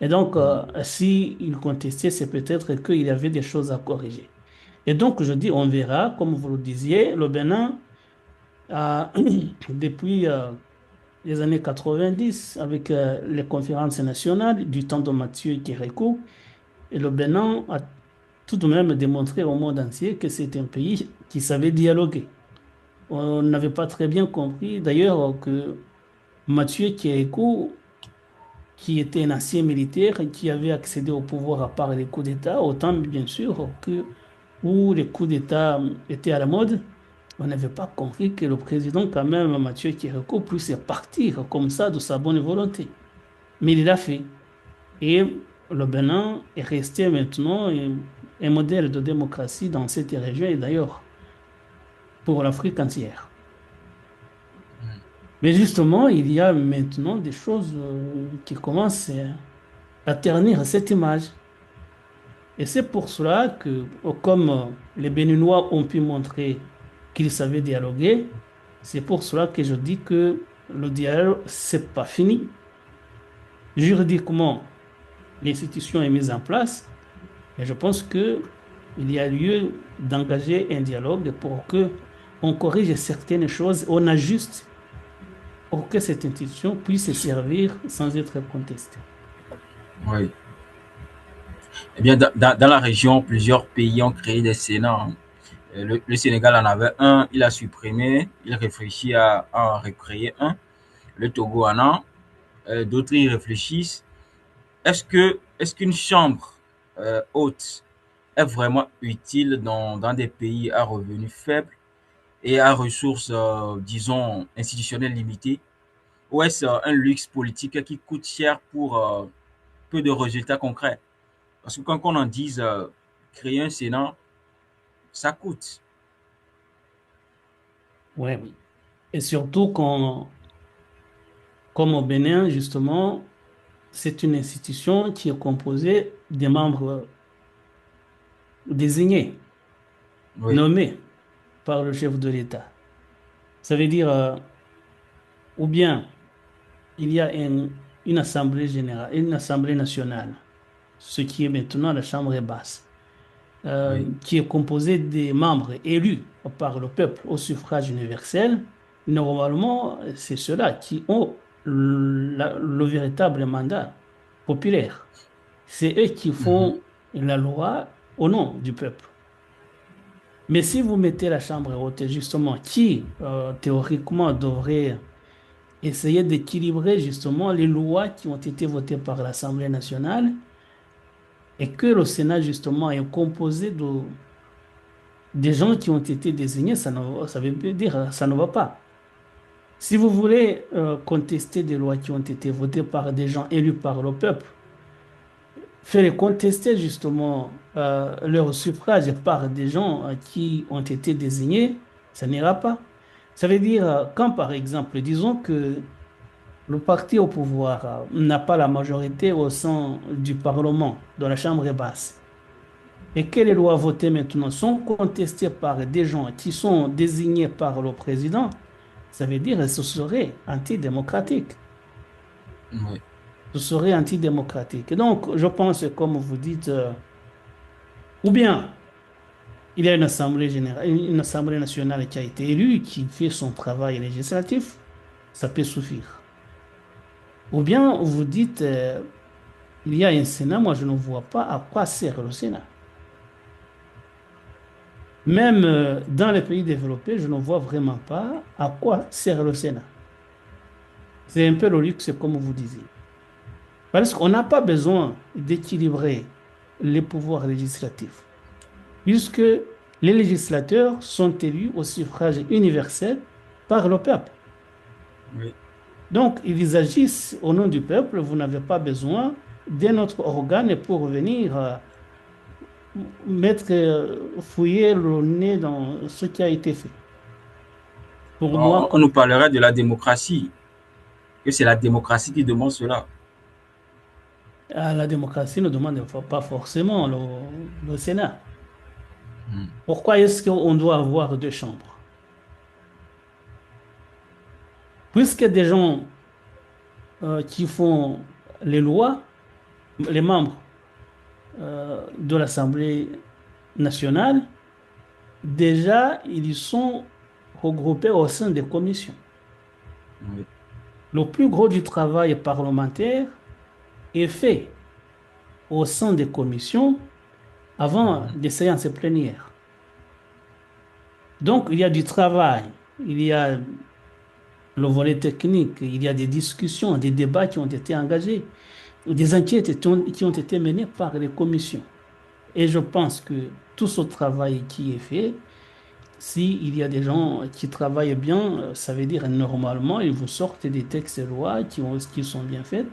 Speaker 3: Et donc, si il contestait, c'est peut-être qu'il y avait des choses à corriger. Et donc, je dis, on verra, comme vous le disiez, le Bénin a, depuis les années 90, avec les conférences nationales du temps de Mathieu Kérékou, et le Bénin a tout de même démontré au monde entier que c'est un pays qui savait dialoguer. On n'avait pas très bien compris, d'ailleurs, que Mathieu Kérékou, qui était un ancien militaire et qui avait accédé au pouvoir à part les coups d'État, autant bien sûr que où les coups d'État étaient à la mode, on n'avait pas compris que le président, quand même, Mathieu Kérékou, puisse partir comme ça de sa bonne volonté. Mais il l'a fait. Et le Bénin est resté maintenant un modèle de démocratie dans cette région et d'ailleurs pour l'Afrique entière. Mais justement, il y a maintenant des choses qui commencent à ternir cette image. Et c'est pour cela que, comme les Béninois ont pu montrer qu'ils savaient dialoguer, c'est pour cela que je dis que le dialogue, c'est pas fini. Juridiquement, l'institution est mise en place, et je pense que il y a lieu d'engager un dialogue pour que on corrige certaines choses, on ajuste pour que cette institution puisse servir sans être contestée.
Speaker 2: Oui. Eh bien, dans la région, plusieurs pays ont créé des sénats. Hein. Le Sénégal en avait un, il a supprimé, il réfléchit à en recréer un. Le Togo en a, d'autres y réfléchissent. Est-ce qu'une chambre haute est vraiment utile dans des pays à revenus faibles et à ressources, disons, institutionnelles limitées? Ou est-ce un luxe politique qui coûte cher pour peu de résultats concrets? Parce que quand on en dise créer un Sénat, ça coûte.
Speaker 3: Ouais, oui. Et surtout quand, comme au Bénin, justement, c'est une institution qui est composée des membres désignés,
Speaker 2: Oui,
Speaker 3: nommés par le chef de l'État. Ça veut dire, ou bien il y a une assemblée générale, une assemblée nationale, ce qui est maintenant la Chambre basse,
Speaker 2: oui.
Speaker 3: qui est composée des membres élus par le peuple au suffrage universel. Normalement, c'est ceux-là qui ont le véritable mandat populaire. C'est eux qui
Speaker 2: Mhm.
Speaker 3: font la loi au nom du peuple. Mais si vous mettez la Chambre haute, justement, qui théoriquement devrait essayer d'équilibrer justement les lois qui ont été votées par l'Assemblée nationale et que le Sénat justement est composé des gens qui ont été désignés, ça veut dire ça ne va pas. Si vous voulez contester des lois qui ont été votées par des gens élus par le peuple, faire contester justement leur suffrage par des gens qui ont été désignés, ça n'ira pas. Ça veut dire, quand par exemple, disons que le parti au pouvoir n'a pas la majorité au sein du Parlement, de la Chambre basse. et que les lois votées maintenant sont contestées par des gens qui sont désignés par le président, ça veut dire que ce serait antidémocratique.
Speaker 2: Oui.
Speaker 3: Ce serait antidémocratique. Et donc, je pense, comme vous dites, ou bien il y a une assemblée générale, une assemblée nationale qui a été élue, qui fait son travail législatif, ça peut suffire. Ou bien vous dites, il y a un Sénat, moi je ne vois pas à quoi sert le Sénat. Même dans les pays développés, je ne vois vraiment pas à quoi sert le Sénat. C'est un peu le luxe, comme vous disiez. Parce qu'on n'a pas besoin d'équilibrer les pouvoirs législatifs, puisque les législateurs sont élus au suffrage universel par le peuple.
Speaker 2: Oui.
Speaker 3: Donc, ils agissent au nom du peuple. Vous n'avez pas besoin d'un autre organe pour venir mettre, fouiller le nez dans ce qui a été fait. Pour moi,
Speaker 2: On nous parlera de la démocratie, que c'est la démocratie qui demande cela.
Speaker 3: la démocratie ne demande pas forcément le Sénat.
Speaker 2: Hmm.
Speaker 3: Pourquoi est-ce qu'on doit avoir deux chambres? Puisque des gens qui font les lois, les membres de l'Assemblée nationale, déjà, ils sont regroupés au sein des commissions.
Speaker 2: Oui.
Speaker 3: Le plus gros du travail parlementaire est fait au sein des commissions avant des séances plénières. Donc, il y a du travail, il y a le volet technique, il y a des discussions, des débats qui ont été engagés, des enquêtes qui ont été menées par les commissions. Et je pense que tout ce travail qui est fait, s'il y a des gens qui travaillent bien, ça veut dire normalement, ils vous sortent des textes et lois qui sont bien faits.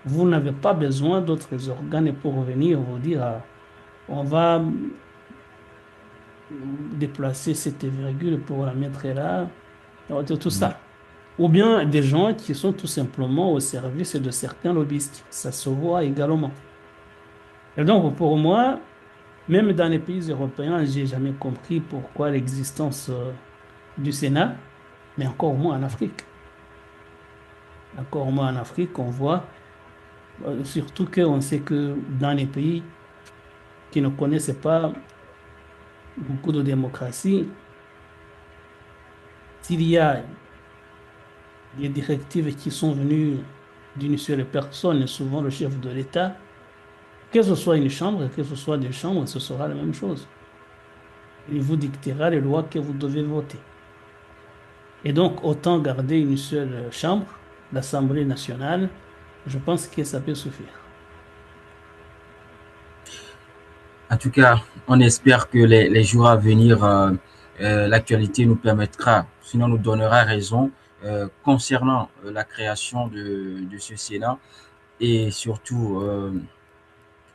Speaker 3: Vous n'avez pas besoin d'autres organes pour venir vous dire, on va déplacer cette virgule pour la mettre là, tout
Speaker 2: Oui.
Speaker 3: ça. Ou bien des gens qui sont tout simplement au service de certains lobbyistes. Ça se voit également. Et donc, pour moi, même dans les pays européens, j'ai jamais compris pourquoi l'existence du Sénat, mais encore moins en Afrique. Encore moins en Afrique, on voit, surtout qu'on sait que dans les pays qui ne connaissent pas beaucoup de démocratie, s'il y a des directives qui sont venues d'une seule personne, souvent le chef de l'État, que ce soit une chambre, que ce soit deux chambres, ce sera la même chose. Il vous dictera les lois que vous devez voter. Et donc, autant garder une seule chambre, l'Assemblée nationale, je pense que ça peut suffire.
Speaker 2: En tout cas, on espère que les jours à venir, l'actualité nous permettra, sinon nous donnera raison concernant la création de ce Sénat et surtout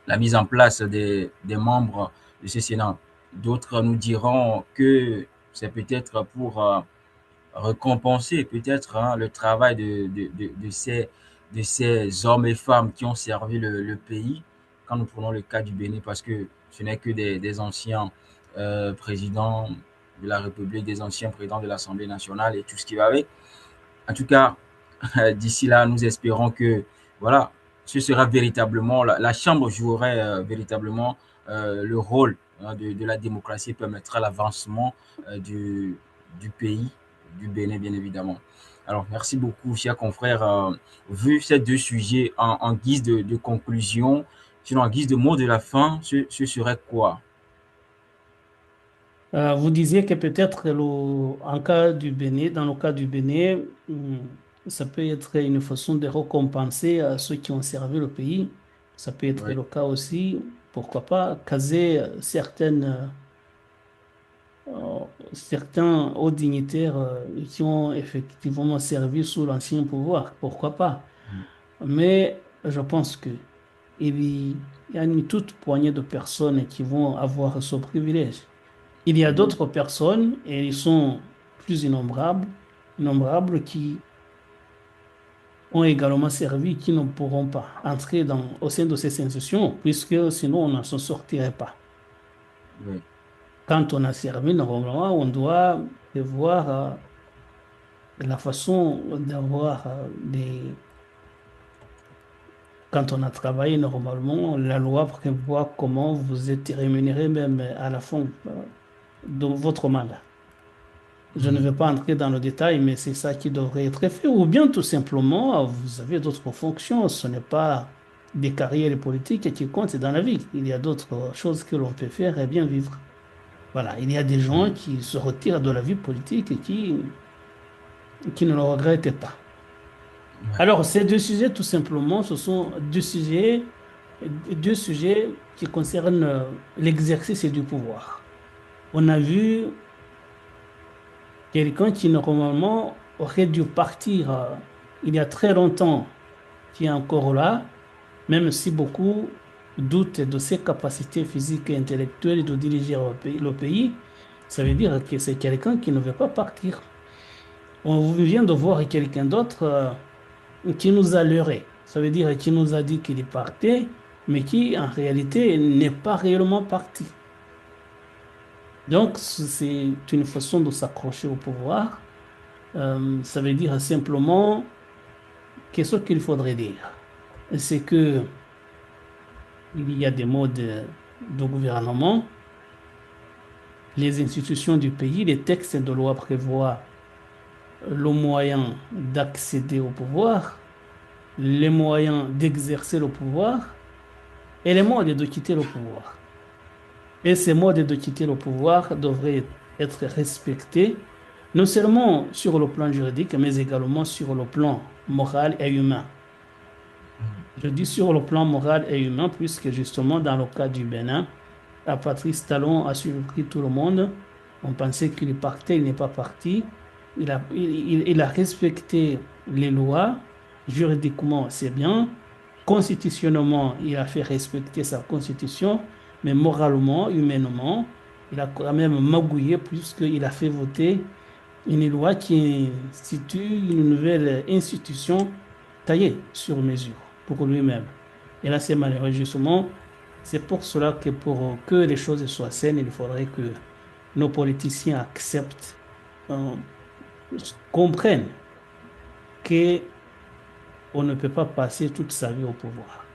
Speaker 2: la mise en place des membres de ce Sénat. D'autres nous diront que c'est peut-être pour récompenser peut-être le travail de ces hommes et femmes qui ont servi le pays. Quand nous prenons le cas du Bénin, parce que ce n'est que des anciens présidents de la République, des anciens présidents de l'Assemblée nationale et tout ce qui va avec. En tout cas, d'ici là, nous espérons que voilà, ce sera véritablement, la Chambre jouerait véritablement le rôle de la démocratie et permettra l'avancement du pays, du Bénin, bien évidemment. Alors, merci beaucoup, chers confrères. Vu ces deux sujets en guise de conclusion, sinon en guise de mot de la fin, ce serait quoi?
Speaker 3: Vous disiez que peut-être en cas du Bénin, dans le cas du Bénin, ça peut être une façon de récompenser ceux qui ont servi le pays. Ça peut être
Speaker 2: Oui,
Speaker 3: le cas aussi, pourquoi pas, caser certains hauts dignitaires qui ont effectivement servi sous l'ancien pouvoir, pourquoi pas. Mais je pense que il y a une toute poignée de personnes qui vont avoir ce privilège. Il y a
Speaker 2: oui,
Speaker 3: d'autres personnes, et ils sont plus innombrables qui ont également servi, qui ne pourront pas entrer au sein de ces institutions, puisque sinon on ne s'en sortirait pas.
Speaker 2: Oui.
Speaker 3: Quand on a servi, normalement, on doit prévoir la façon d'avoir quand on a travaillé normalement, la loi prévoit comment vous êtes rémunéré même à la fin de votre mandat. Je ne vais pas entrer dans le détail, mais c'est ça qui devrait être fait. Ou bien tout simplement, vous avez d'autres fonctions. Ce n'est pas des carrières politiques qui comptent dans la vie. Il y a d'autres choses que l'on peut faire et bien vivre. Voilà, il y a des gens qui se retirent de la vie politique et qui ne le regrettent pas.
Speaker 2: Ouais.
Speaker 3: Alors, ces deux sujets, tout simplement, ce sont deux sujets qui concernent l'exercice du pouvoir. On a vu quelqu'un qui, normalement, aurait dû partir il y a très longtemps, qui est encore là, même si beaucoup doutent de ses capacités physiques et intellectuelles de diriger le pays. Ça veut dire que c'est quelqu'un qui ne veut pas partir. On vient de voir quelqu'un d'autre qui nous a leurré. Ça veut dire qui nous a dit qu'il est parti, mais qui en réalité n'est pas réellement parti. Donc, c'est une façon de s'accrocher au pouvoir. Ça veut dire simplement que ce qu'il faudrait dire, c'est que il y a des modes de gouvernement, les institutions du pays, les textes de loi prévoient le moyen d'accéder au pouvoir, les moyens d'exercer le pouvoir et les modes de quitter le pouvoir. Et ces modes de quitter le pouvoir devraient être respectés, non seulement sur le plan juridique, mais également sur le plan moral et humain. Je dis sur le plan moral et humain, puisque justement, dans le cas du Bénin, Patrice Talon a surpris tout le monde. On pensait qu'il partait, il n'est pas parti. Il a respecté les lois. Juridiquement, c'est bien. Constitutionnellement, il a fait respecter sa constitution. Mais moralement, humainement, il a quand même magouillé puisqu'il a fait voter une loi qui institue une nouvelle institution taillée sur mesure pour lui-même. Et là, c'est malheureux, justement. C'est pour cela que pour que les choses soient saines, il faudrait que nos politiciens acceptent, euh, comprennent qu'on ne peut pas passer toute sa vie au pouvoir.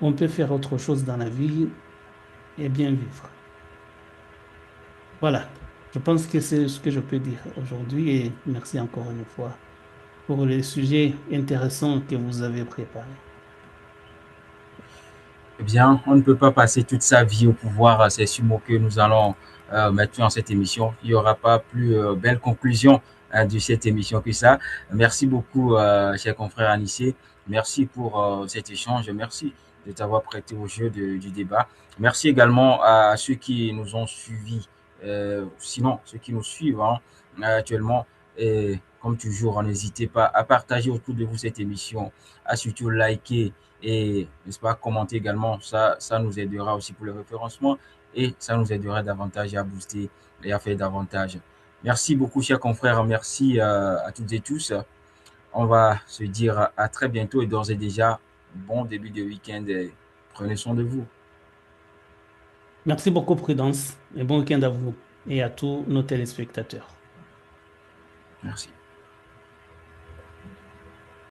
Speaker 3: On peut faire autre chose dans la vie et bien vivre. Voilà. Je pense que c'est ce que je peux dire aujourd'hui et merci encore une fois pour les sujets intéressants que vous avez préparés.
Speaker 2: Eh bien, on ne peut pas passer toute sa vie au pouvoir. C'est ce mot que nous allons mettre dans cette émission. Il n'y aura pas plus belle conclusion de cette émission que ça. Merci beaucoup, cher confrère Anissé. Merci pour cet échange. Merci de t'avoir prêté au jeu du débat. Merci également à ceux qui nous ont suivis, sinon ceux qui nous suivent actuellement. Et comme toujours, n'hésitez pas à partager autour de vous cette émission, à surtout liker et n'est-ce pas, commenter également. Ça nous aidera aussi pour le référencement et ça nous aidera davantage à booster et à faire davantage. Merci beaucoup, chers confrères. Merci à toutes et tous. On va se dire à très bientôt et d'ores et déjà, bon début de week-end et prenez soin de vous.
Speaker 3: Merci beaucoup, Prudence, et bon week-end à vous et à tous nos téléspectateurs.
Speaker 2: Merci.